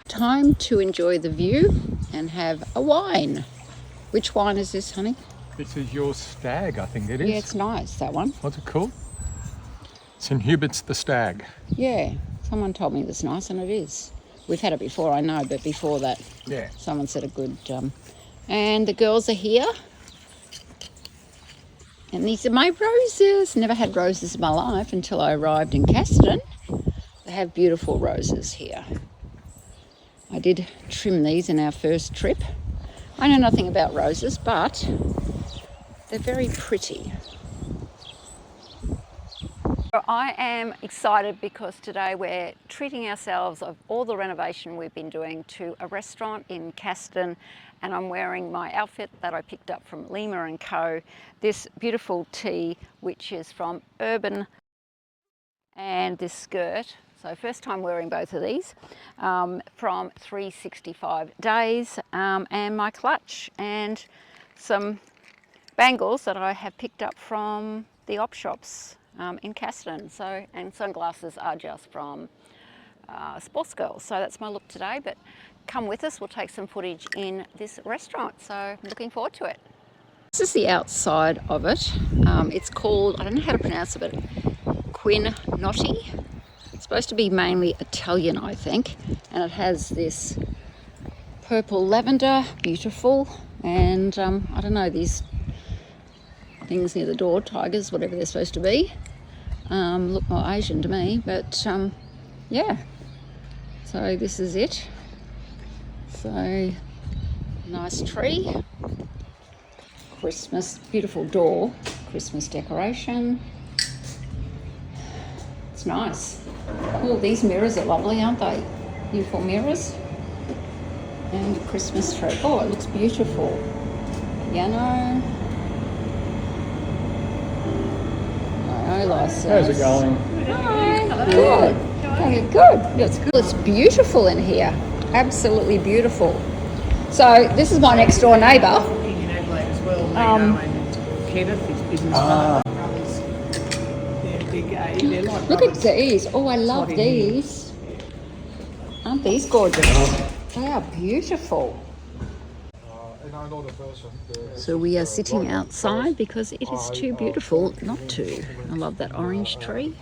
Time to enjoy the view and have a wine. Which wine is this, honey? This is your Stag, I think it is. Yeah, it's nice, that one. What's it called? St Hubert's the Stag. Yeah, someone told me it was nice, and it is. We've had it before, I know, but before that, yeah, someone said a good. And the girls are here. And these are my roses. Never had roses in my life until I arrived in Casterton. They have beautiful roses here. I did trim these in our first trip. I know nothing about roses, but they're very pretty. I am excited because today we're treating ourselves of all the renovation we've been doing to a restaurant in Casterton, and I'm wearing my outfit that I picked up from Lima & Co. This beautiful tee, which is from Urban, and this skirt. So first time wearing both of these, from 365 Days, and my clutch and some bangles that I have picked up from the op shops in Casterton. So, and sunglasses are just from Sports Girls. So that's my look today, but come with us, we'll take some footage in this restaurant. So I'm looking forward to it. This is the outside of it. It's called, I don't know how to pronounce it, but Quinotti. It's supposed to be mainly Italian, I think. And it has this purple lavender, beautiful. And I don't know, these things near the door, tigers, whatever they're supposed to be. Look more Asian to me, but yeah. So this is it. So nice tree, Christmas, beautiful door, Christmas decoration. It's nice. Oh, these mirrors are lovely, aren't they? Beautiful mirrors. And a Christmas tree. Oh, it looks beautiful. Piano. How's it going? Hi. Good. Okay, good. It's good. It's beautiful in here. Absolutely beautiful. So this is my next door neighbour. In Adelaide as well, and Kenneth, his business partner, brothers. They're big, they're like Look brothers. at these. Oh, I love these. Aren't these gorgeous? They are beautiful. And So we are sitting outside because it is too beautiful not to. I love that orange tree.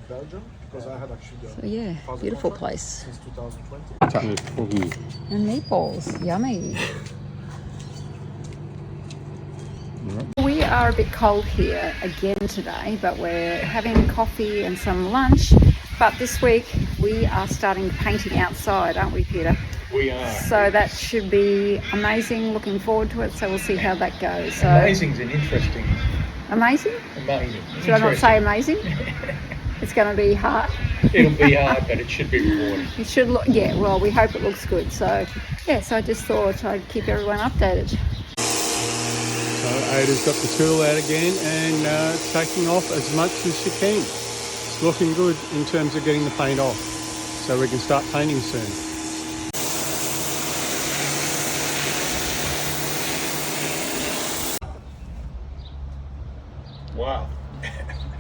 So yeah, beautiful place. And meatballs, yummy. We are a bit cold here again today, but we're having coffee and some lunch. But this week we are starting painting outside, aren't we, Peter? We are. So that should be amazing. Looking forward to it. So we'll see how that goes. So Amazing's an interesting. Amazing? Amazing. Should I not say amazing? It's going to be hard. It'll be hard, but it should be rewarding. It should look, yeah, well, we hope it looks good. So, yeah, so I just thought I'd keep everyone updated. So Ada's got the tool out again and taking off as much as she can. It's looking good in terms of getting the paint off. So we can start painting soon. Wow.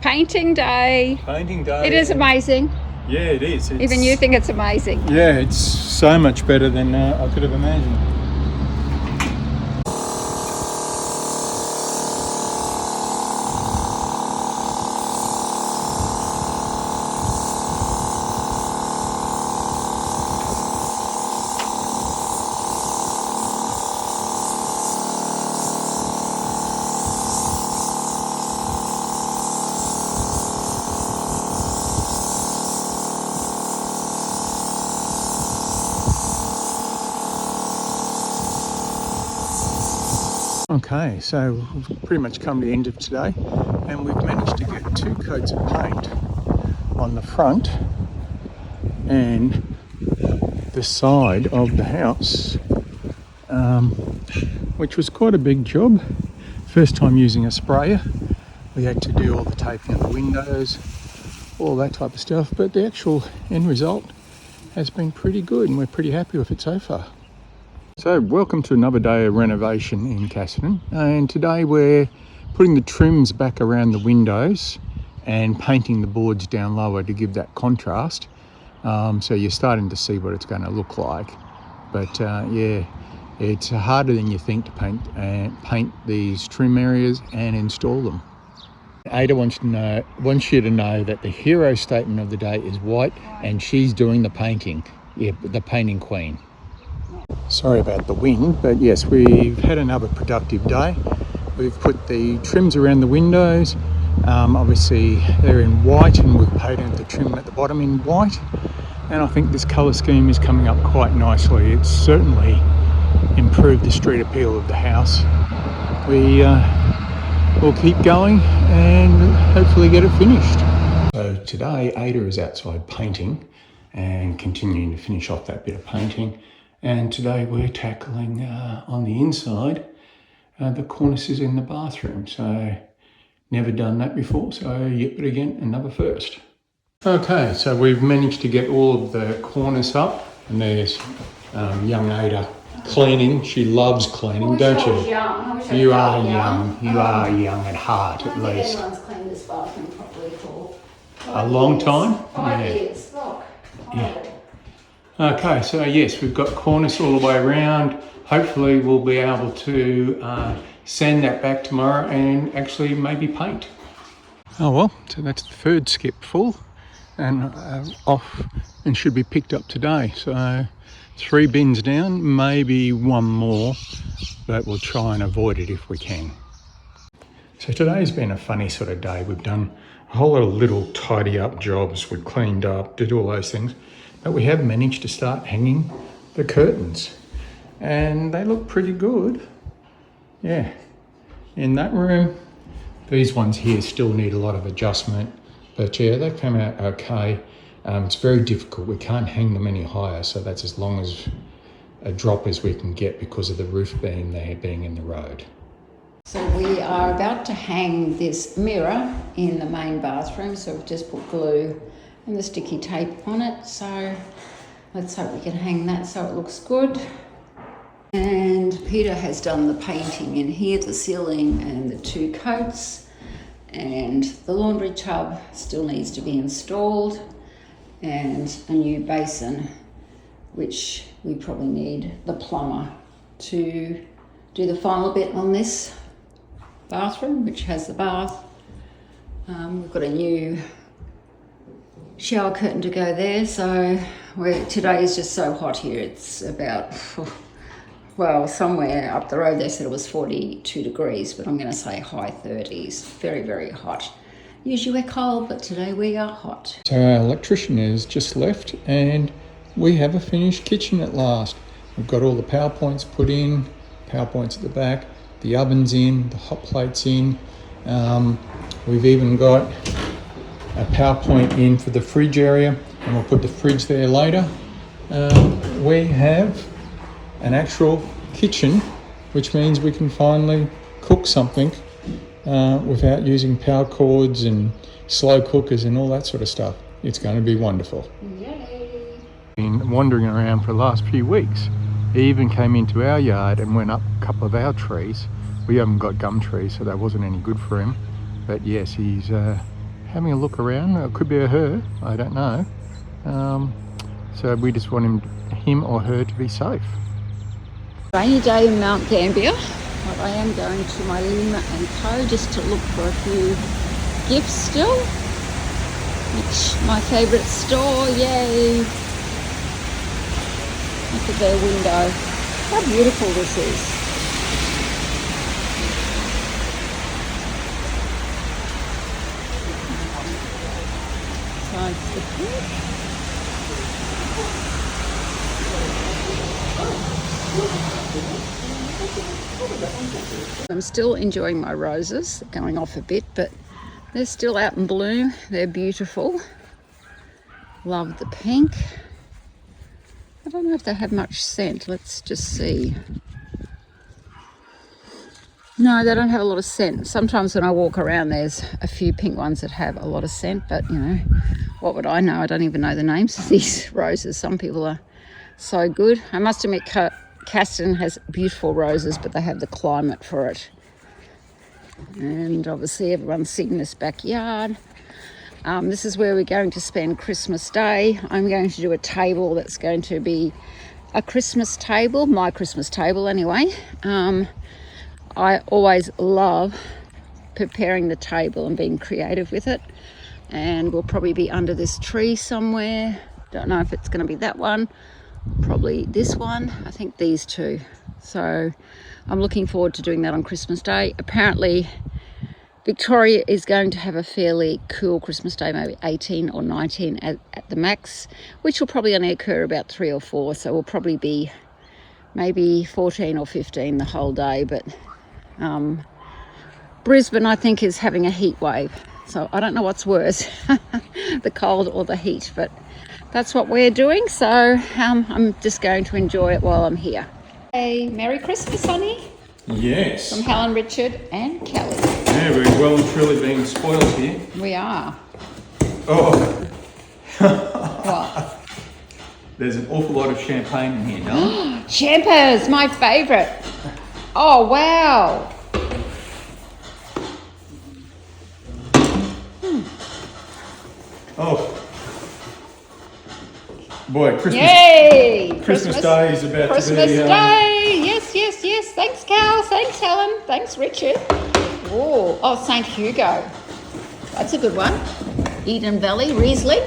Painting day. Painting day. It is amazing. Yeah, it is. Even you think it's amazing. Yeah, it's so much better than I could have imagined. Okay, so we've pretty much come to the end of today and we've managed to get 2 coats of paint on the front and the side of the house, which was quite a big job. First time using a sprayer. We had to do all the taping of the windows, all that type of stuff, but the actual end result has been pretty good and we're pretty happy with it so far. So welcome to another day of renovation in Casterton, and today we're putting the trims back around the windows and painting the boards down lower to give that contrast. So you're starting to see what it's going to look like, but yeah, it's harder than you think to paint these trim areas and install them. Ada wants you to know that the hero statement of the day is white, and she's doing the painting. Yeah, the painting queen. Sorry about the wind, but yes, we've had another productive day. We've put the trims around the windows. Obviously they're in white and we've painted the trim at the bottom in white. And I think this colour scheme is coming up quite nicely. It's certainly improved the street appeal of the house. We'll keep going and hopefully get it finished. So today Ada is outside painting and continuing to finish off that bit of painting. And today we're tackling on the inside the cornices in the bathroom. So never done that before, so yet but again another first. Okay, so we've managed to get all of the corners up, and there's young Ada cleaning. She loves cleaning, don't you? You are young. You are young at heart, at least. Everyone's cleaned this bathroom properly for A long time? 5 Yeah. years. Look. Yeah. Okay, so yes, we've got cornice all the way around. Hopefully we'll be able to sand that back tomorrow and actually maybe paint. Oh well, so that's the third skip full and off and should be picked up today. So 3 bins down, maybe 1 more, but we'll try and avoid it if we can. So today's been a funny sort of day. We've done a whole lot of little tidy up jobs. We've cleaned up, did all those things. But we have managed to start hanging the curtains and they look pretty good. Yeah, in that room, these ones here still need a lot of adjustment, but yeah, they come out okay. It's very difficult. We can't hang them any higher, so that's as long as a drop as we can get because of the roof beam there being in the road. So we are about to hang this mirror in the main bathroom, so we've just put glue and the sticky tape on it, so let's hope we can hang that so it looks good. And Peter has done the painting in here, the ceiling and the 2 coats, and the laundry tub still needs to be installed, and a new basin, which we probably need the plumber to do the final bit on this bathroom, which has the bath. We've got a new shower curtain to go there, so today is just so hot here. It's about, well, somewhere up the road they said it was 42 degrees, but I'm going to say high 30s. Very, very hot. Usually we're cold, but today we are hot. So our electrician has just left and we have a finished kitchen at last. We've got all the power points put in, power points at the back, the oven's in, the hot plates in. We've even got a power point in for the fridge area, and we'll put the fridge there later. We have an actual kitchen, which means we can finally cook something without using power cords and slow cookers and all that sort of stuff. It's going to be wonderful. Yay! Been wandering around for the last few weeks. He even came into our yard and went up a couple of our trees. We haven't got gum trees, so that wasn't any good for him. But yes, he's having a look around. It could be a her, I don't know. So we just want him or her to be safe. Rainy day in Mount Gambier, but I am going to my Lima and Co just to look for a few gifts still. Which my favourite store, yay! Look at their window. How beautiful this is. Besides the pink. I'm still enjoying my roses. They're going off a bit, but they're still out in bloom. They're beautiful. Love the pink. I don't know if they have much scent. Let's just see. No, they don't have a lot of scent. Sometimes when I walk around, there's a few pink ones that have a lot of scent, but you know, what would I know? I don't even know the names of these roses. Some people are so good. I must admit, Casterton has beautiful roses, but they have the climate for it. And obviously everyone's seeing this backyard. This is where we're going to spend Christmas Day. I'm going to do a table that's going to be a Christmas table, my Christmas table anyway. I always love preparing the table and being creative with it. And we'll probably be under this tree somewhere. Don't know if it's going to be that one, probably this one. I think these two. So I'm looking forward to doing that on Christmas Day. Apparently Victoria is going to have a fairly cool Christmas Day, maybe 18 or 19 at the max, which will probably only occur about 3 or 4. So we'll probably be maybe 14 or 15 the whole day. But Brisbane, I think, is having a heat wave. So I don't know what's worse, the cold or the heat, but that's what we're doing. So I'm just going to enjoy it while I'm here. Hey, Merry Christmas, honey. Yes. From Helen, Richard and Kelly. Yeah, we're well and truly being spoiled here. We are. Oh. What? There's an awful lot of champagne in here, no? Champers, my favourite. Oh, wow. Oh. Boy, Christmas. Yay! Christmas Day is about Christmas to be... Day! Yes, yes, yes. Thanks, Cal. Thanks, Helen. Thanks, Richard. Oh, St. Hugo. That's a good one. Eden Valley, Riesling.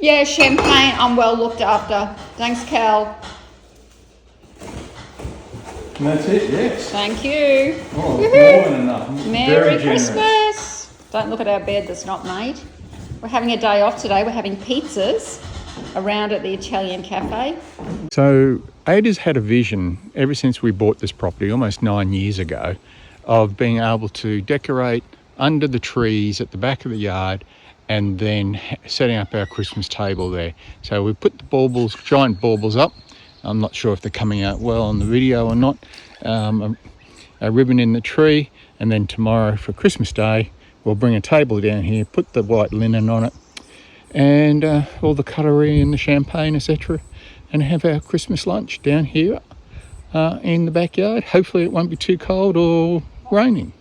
Yeah, champagne. I'm well looked after. Thanks, Cal. And that's it, yes. Thank you. Oh, Woohoo. more than enough. Merry Very generous. Christmas. Don't look at our bed that's not made. We're having a day off today. We're having pizzas around at the Italian cafe. So Ada's had a vision ever since we bought this property almost 9 years ago of being able to decorate under the trees at the back of the yard and then setting up our Christmas table there. So we put the baubles, giant baubles up. I'm not sure if they're coming out well on the video or not. A ribbon in the tree, and then tomorrow for Christmas Day we'll bring a table down here, put the white linen on it and all the cutlery and the champagne, etc., and have our Christmas lunch down here in the backyard. Hopefully it won't be too cold or raining.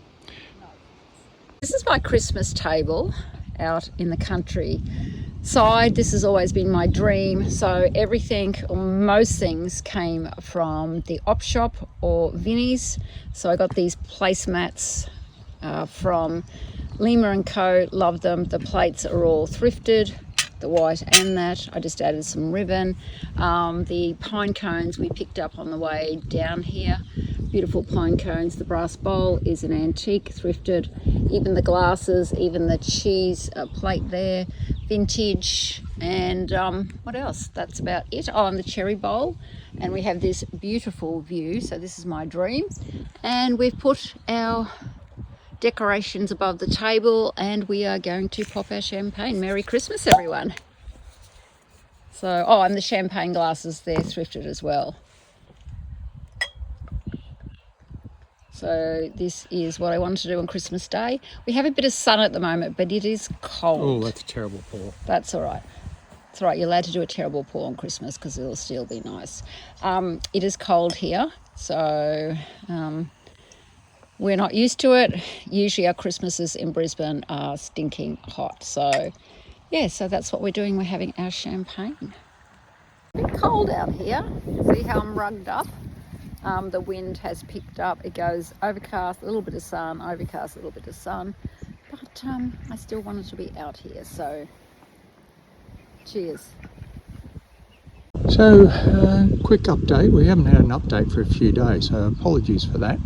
This is my Christmas table out in the country. outside. This has always been my dream. So everything, or most things, came from the op shop or Vinnie's. So I got these placemats from Lima & Co. Love them. The plates are all thrifted, the white and that. I just added some ribbon. The pine cones we picked up on the way down here. Beautiful pine cones. The brass bowl is an antique, thrifted. Even the glasses, even the cheese plate there, vintage. And what else? That's about it. Oh, and the cherry bowl. And we have this beautiful view. So this is my dream. And we've put our decorations above the table, and we are going to pop our champagne. Merry Christmas, everyone. So, oh, and the champagne glasses, they're thrifted as well. So this is what I wanted to do on Christmas Day. We have a bit of sun at the moment, but it is cold. Oh, that's a terrible pour. That's all right. It's all right. You're allowed to do a terrible pour on Christmas because it'll still be nice. It is cold here, so we're not used to it. Usually our Christmases in Brisbane are stinking hot. So yeah, so that's what we're doing. We're having our champagne. A bit cold out here. See how I'm rugged up? The wind has picked up. It goes overcast, a little bit of sun, overcast, a little bit of sun. But I still wanted to be out here, so cheers. So, quick update. We haven't had an update for a few days, so apologies for that.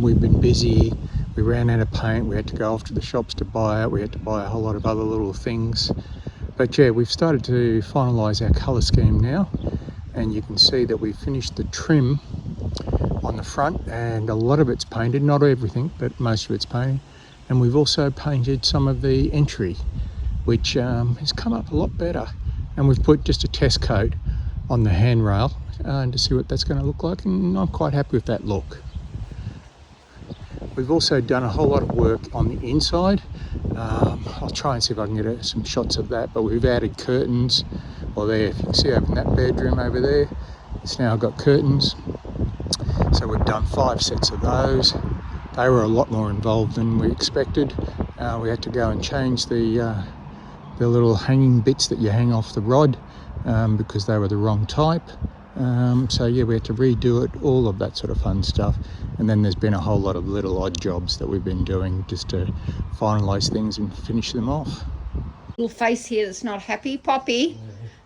We've been busy. We ran out of paint. We had to go off to the shops to buy it. We had to buy a whole lot of other little things. But yeah, we've started to finalise our colour scheme now. And you can see that we finished the trim on the front, and a lot of it's painted, not everything, but most of it's painted. And we've also painted some of the entry, which has come up a lot better. And we've put just a test coat on the handrail to see what that's going to look like, and I'm quite happy with that look. We've also done a whole lot of work on the inside. I'll try and see if I can get some shots of that, but we've added curtains. Well, there, if you can see over in that bedroom over there, it's now got curtains. So we've done 5 sets of those. They were a lot more involved than we expected. We had to go and change the little hanging bits that you hang off the rod because they were the wrong type. So yeah, we had to redo it, all of that sort of fun stuff. And then there's been a whole lot of little odd jobs that we've been doing just to finalise things and finish them off. Little face here that's not happy, Poppy.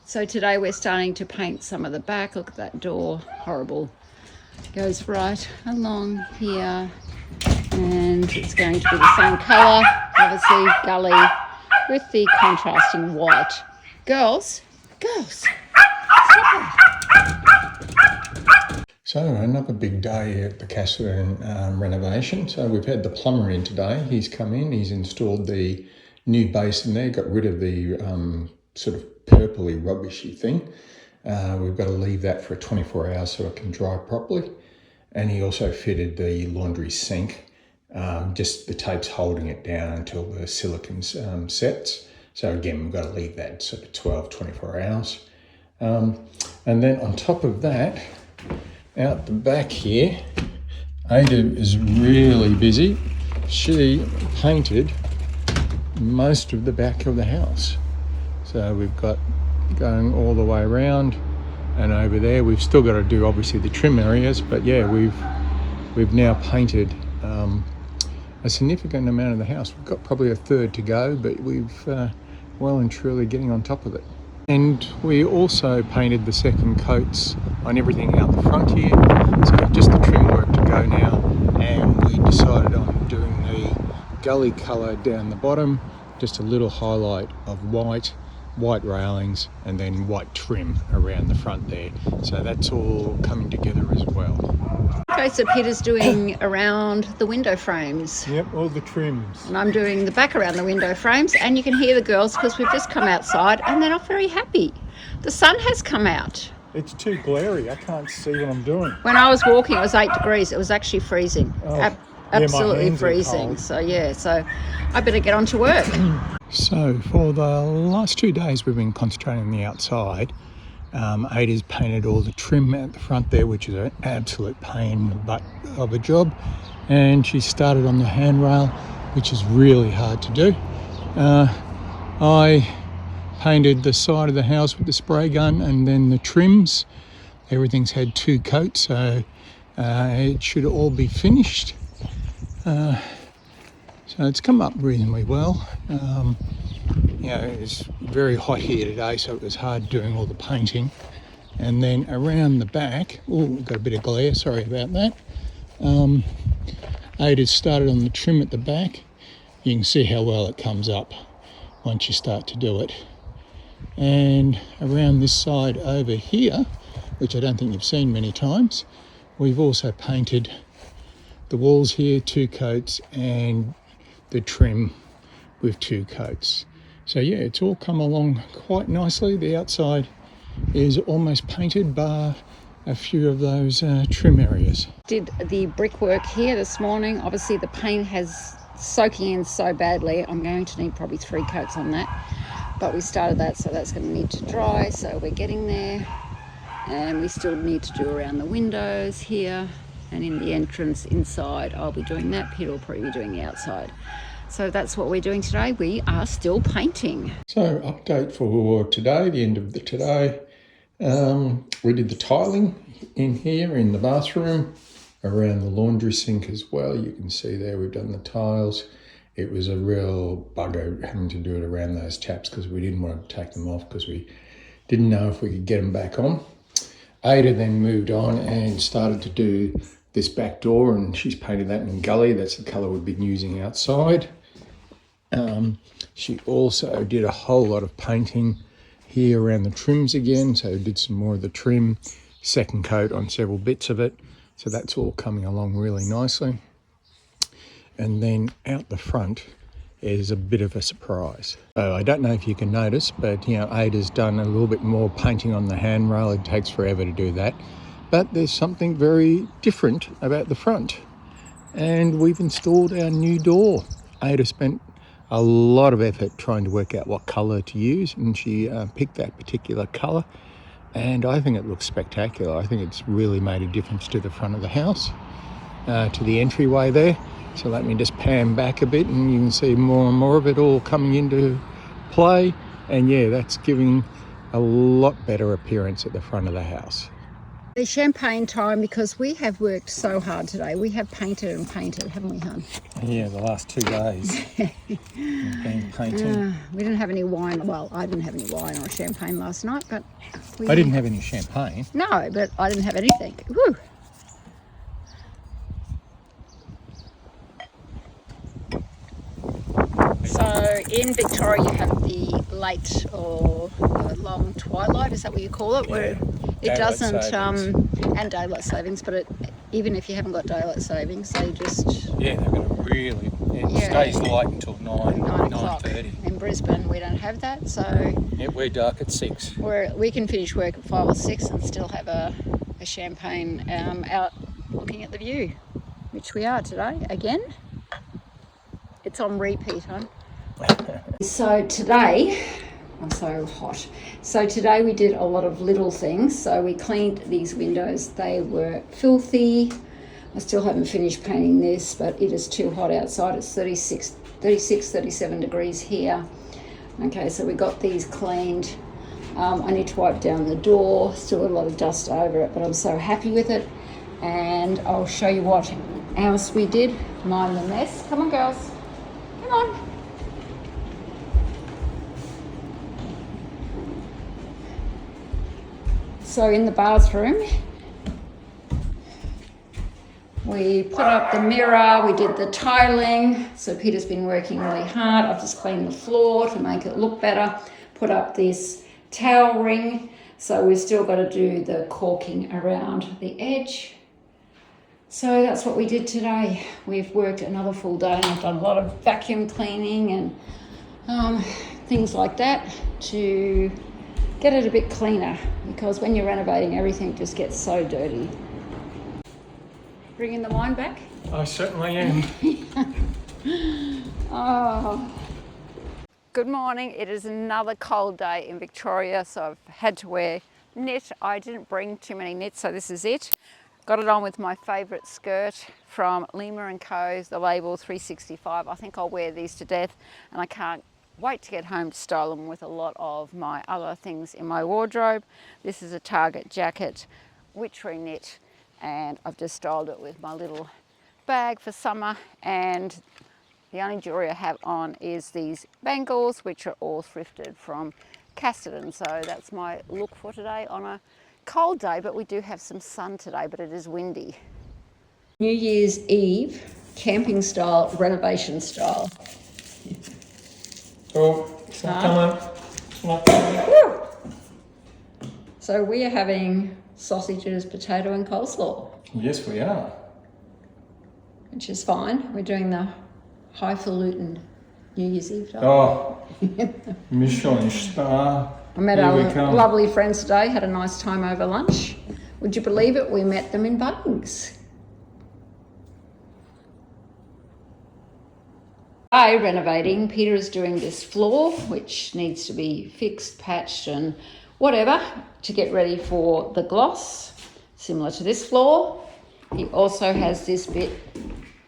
So today we're starting to paint some of the back. Look at that door, horrible. Goes right along here, and it's going to be the same colour, obviously, gully, with the contrasting white. Girls, stop it. So another big day at the Casterton renovation. So we've had the plumber in today. He's come in, he's installed the new basin there, got rid of the sort of purpley rubbishy thing. We've got to leave that for 24 hours so it can dry properly. And he also fitted the laundry sink. Just the tape's holding it down until the silicone sets. So again, we've got to leave that sort of 24 hours. And then on top of that, out the back here, Ada is really busy. She painted most of the back of the house. So we've got going all the way around, and over there we've still got to do obviously the trim areas, but yeah, we've now painted a significant amount of the house. We've got probably a third to go, but we've well and truly getting on top of it. And we also painted the second coats on everything out the front here, so just the trim work to go now. And we decided on doing the gully colour down the bottom, just a little highlight of white railings, and then white trim around the front there. So that's all coming together as well. Okay, so Peter's doing around the window frames. Yep, all the trims. And I'm doing the back around the window frames, and you can hear the girls because we've just come outside and they're not very happy. The sun has come out. It's too glary, I can't see what I'm doing. When I was walking, it was 8 degrees. It was actually freezing. Absolutely freezing. So yeah, so I better get on to work. So for the last 2 days we've been concentrating on the outside. Ada's painted all the trim at the front there, which is an absolute pain in the butt of a job. And she started on the handrail, which is really hard to do. I painted the side of the house with the spray gun, and then the trims. Everything's had 2 coats, so it should all be finished. So it's come up reasonably well. It's very hot here today, so it was hard doing all the painting. And then around the back, we've got a bit of glare, sorry about that. Ada's started on the trim at the back. You can see how well it comes up once you start to do it. And around this side over here, which I don't think you've seen many times, we've also painted the walls here 2 coats and the trim with 2 coats. So yeah, it's all come along quite nicely. The outside is almost painted bar a few of those trim areas. Did the brickwork here this morning. Obviously the paint has soaking in so badly. I'm going to need probably 3 coats on that. But we started that, so that's going to need to dry. So we're getting there. And we still need to do around the windows here. And in the entrance inside, I'll be doing that. Peter will probably be doing the outside. So that's what we're doing today. We are still painting. So update for today, the end of the today. We did the tiling in here in the bathroom, around the laundry sink as well. You can see there we've done the tiles. It was a real bugger having to do it around those taps because we didn't want to take them off because we didn't know if we could get them back on. Ada then moved on and started to do this back door, and she's painted that in Gully. That's the colour we've been using outside. She also did a whole lot of painting here around the trims again, so did some more of the trim, 2nd coat on several bits of it. So that's all coming along really nicely. And then out the front is a bit of a surprise. So I don't know if you can notice, but Ada's done a little bit more painting on the handrail. It takes forever to do that. But there's something very different about the front. And we've installed our new door. Ada spent a lot of effort trying to work out what colour to use, and she picked that particular colour, and I think it looks spectacular. I think it's really made a difference to the front of the house, to the entryway there. So let me just pan back a bit and you can see more and more of it all coming into play, and yeah, that's giving a lot better appearance at the front of the house. The champagne time, because we have worked so hard today. We have painted and painted, haven't we, hon? Yeah, the last 2 days we've been painting. We didn't have any wine. Well, I didn't have any wine or champagne last night, but I didn't have any champagne. No, but I didn't have anything. Woo. So in Victoria you have the late or long twilight, is that what you call it? Where it doesn't, and daylight savings, but even if you haven't got daylight savings, they just... Yeah, they're going to really... It stays light until 9:30. In Brisbane we don't have that, so... Yeah, we're dark at 6. We can finish work at 5 or 6 and still have a champagne out looking at the view, which we are today again. It's on repeat, huh? So today, I'm so hot. So today we did a lot of little things. So we cleaned these windows. They were filthy. I still haven't finished painting this, but it is too hot outside. It's 37 degrees here. Okay, so we got these cleaned. I need to wipe down the door. Still got a lot of dust over it, but I'm so happy with it. And I'll show you what else we did. Mind the mess. Come on, girls. Come on. So in the bathroom, we put up the mirror, we did the tiling. So Peter's been working really hard. I've just cleaned the floor to make it look better. Put up this towel ring. So we've still got to do the caulking around the edge. So that's what we did today. We've worked another full day and I've done a lot of vacuum cleaning and things like that to get it a bit cleaner, because when you're renovating, everything just gets so dirty. Bringing the wine back? I certainly am. Oh. Good morning. It is another cold day in Victoria, so I've had to wear knit. I didn't bring too many knits, so this is it. Got it on with my favourite skirt from Lima & Co, the label 365. I think I'll wear these to death, and I can't wait to get home to style them with a lot of my other things in my wardrobe. This is a Target jacket, witchery knit, and I've just styled it with my little bag for summer. And the only jewelry I have on is these bangles, which are all thrifted from Casterton. So that's my look for today on a cold day, but we do have some sun today, but it is windy. New Year's Eve, camping style, renovation style. Oh, it's not coming. It's not coming. So we are having sausages, potato and coleslaw. Yes, we are. Which is fine. We're doing the highfalutin New Year's Eve day. Oh, Michelin star. I met Here we our come. lovely friends today, had a nice time over lunch. Would you believe it? We met them in Bunnings. Today, renovating, Peter is doing this floor, which needs to be fixed, patched and whatever to get ready for the gloss, similar to this floor. He also has this bit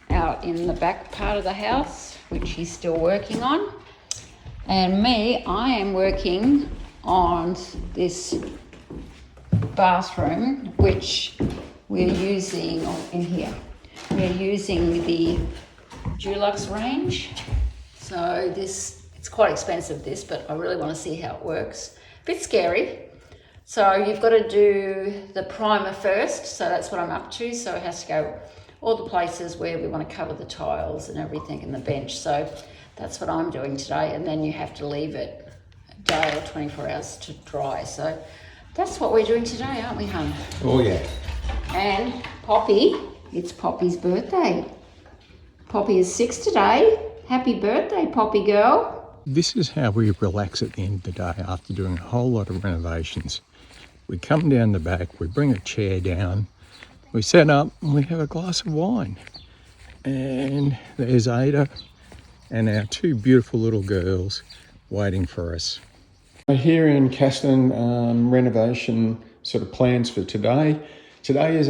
out in the back part of the house, which he's still working on. And me, I am working on this bathroom, which we're using in here. We're using the Dulux range. So this, it's quite expensive this, but I really want to see how it works. A bit scary. So you've got to do the primer first. So that's what I'm up to. So it has to go all the places where we want to cover the tiles and everything in the bench. So that's what I'm doing today. And then you have to leave it a day or 24 hours to dry. So that's what we're doing today, aren't we, hun? Oh, yeah. And Poppy, it's Poppy's birthday. Poppy is 6 today. Happy birthday, Poppy girl. This is how we relax at the end of the day after doing a whole lot of renovations. We come down the back, we bring a chair down, we set up and we have a glass of wine. And there's Ada and our two beautiful little girls waiting for us. Here in Casterton, renovation sort of plans for today. Today is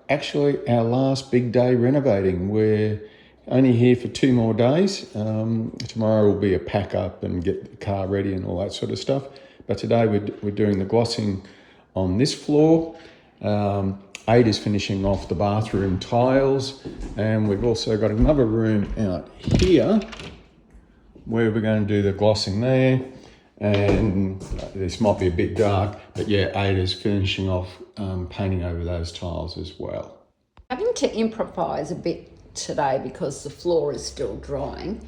actually our last big day renovating. We're only here for 2 more days. Tomorrow will be a pack up and get the car ready and all that sort of stuff. But today we're doing the glossing on this floor. Ada's finishing off the bathroom tiles, and we've also got another room out here where we're going to do the glossing there. And this might be a bit dark, but yeah, Ada's finishing off painting over those tiles as well. Having to improvise a bit today because the floor is still drying,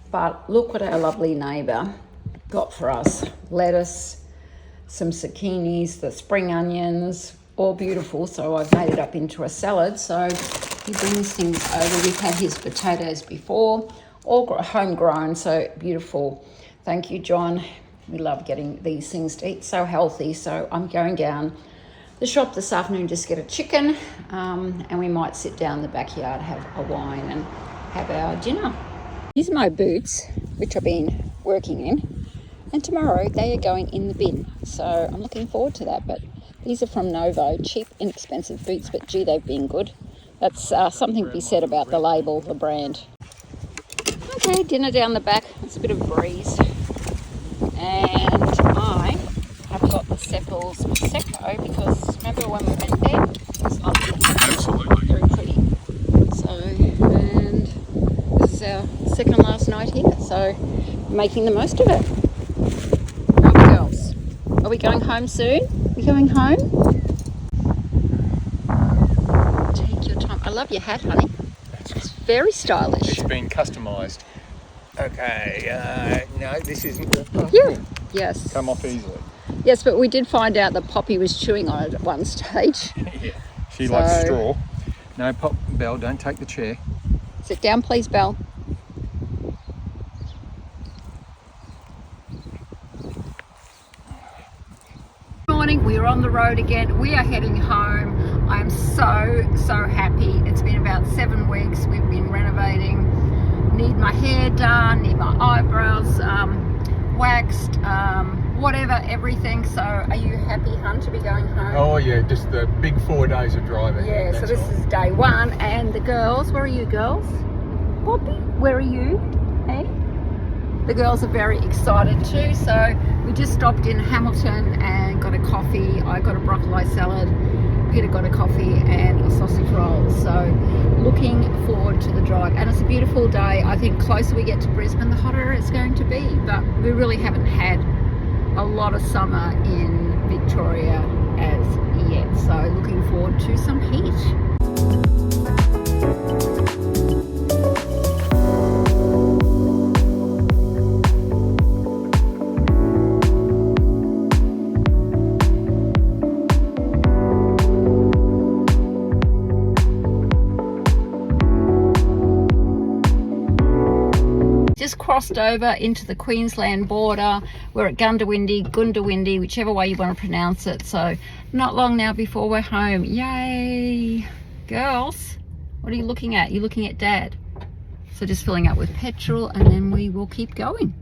but look what our lovely neighbour got for us. Lettuce, some zucchinis, the spring onions, all beautiful. So I've made it up into a salad. So he brings things over. We've had his potatoes before, all homegrown, so beautiful. Thank you, John. We love getting these things to eat, so healthy. So I'm going down the shop this afternoon, just get a chicken, and we might sit down in the backyard, have a wine and have our dinner. These are my boots, which I've been working in, and tomorrow they are going in the bin. So I'm looking forward to that, but these are from Novo, cheap, inexpensive boots, but gee, they've been good. That's something to be said about the label, the brand. Okay, dinner down the back, it's a bit of a breeze. And I have got the Seppels Prosecco because remember when we went there? It was lovely. Absolutely. Very pretty. So, and this is our second last night here, so making the most of it. How are we, girls? Are we going home soon? Are we going home? Take your time. I love your hat, honey. It's very stylish. It's been customised. Okay, no, this isn't. Yeah. Yes. Come off easily. Yes, but we did find out that Poppy was chewing on it at one stage. Yeah. She likes straw. No, Belle, don't take the chair. Sit down, please, Belle. Good morning. We are on the road again. We are heading home. I am so happy. It's been about 7 weeks. We've been renovating. Need my hair done, need my eyebrows waxed, whatever, everything. So are you happy, hun, to be going home? Oh yeah, just the big 4 days of driving. Yeah, so this is day 1. And the girls, where are you girls? Poppy, where are you? Hey? The girls are very excited too. So we just stopped in Hamilton and got a coffee. I got a broccoli salad. Peter got a coffee and a sausage roll. So looking forward to the drive. And it's a beautiful day. I think closer we get to Brisbane, the hotter it's going to be. But we really haven't had a lot of summer in Victoria as yet. So looking forward to some heat. Just crossed over into the Queensland border. We're at Gundawindi, whichever way you want to pronounce it. So not long now before we're home. Yay! Girls, what are you looking at? You're looking at Dad. So just filling up with petrol and then we will keep going.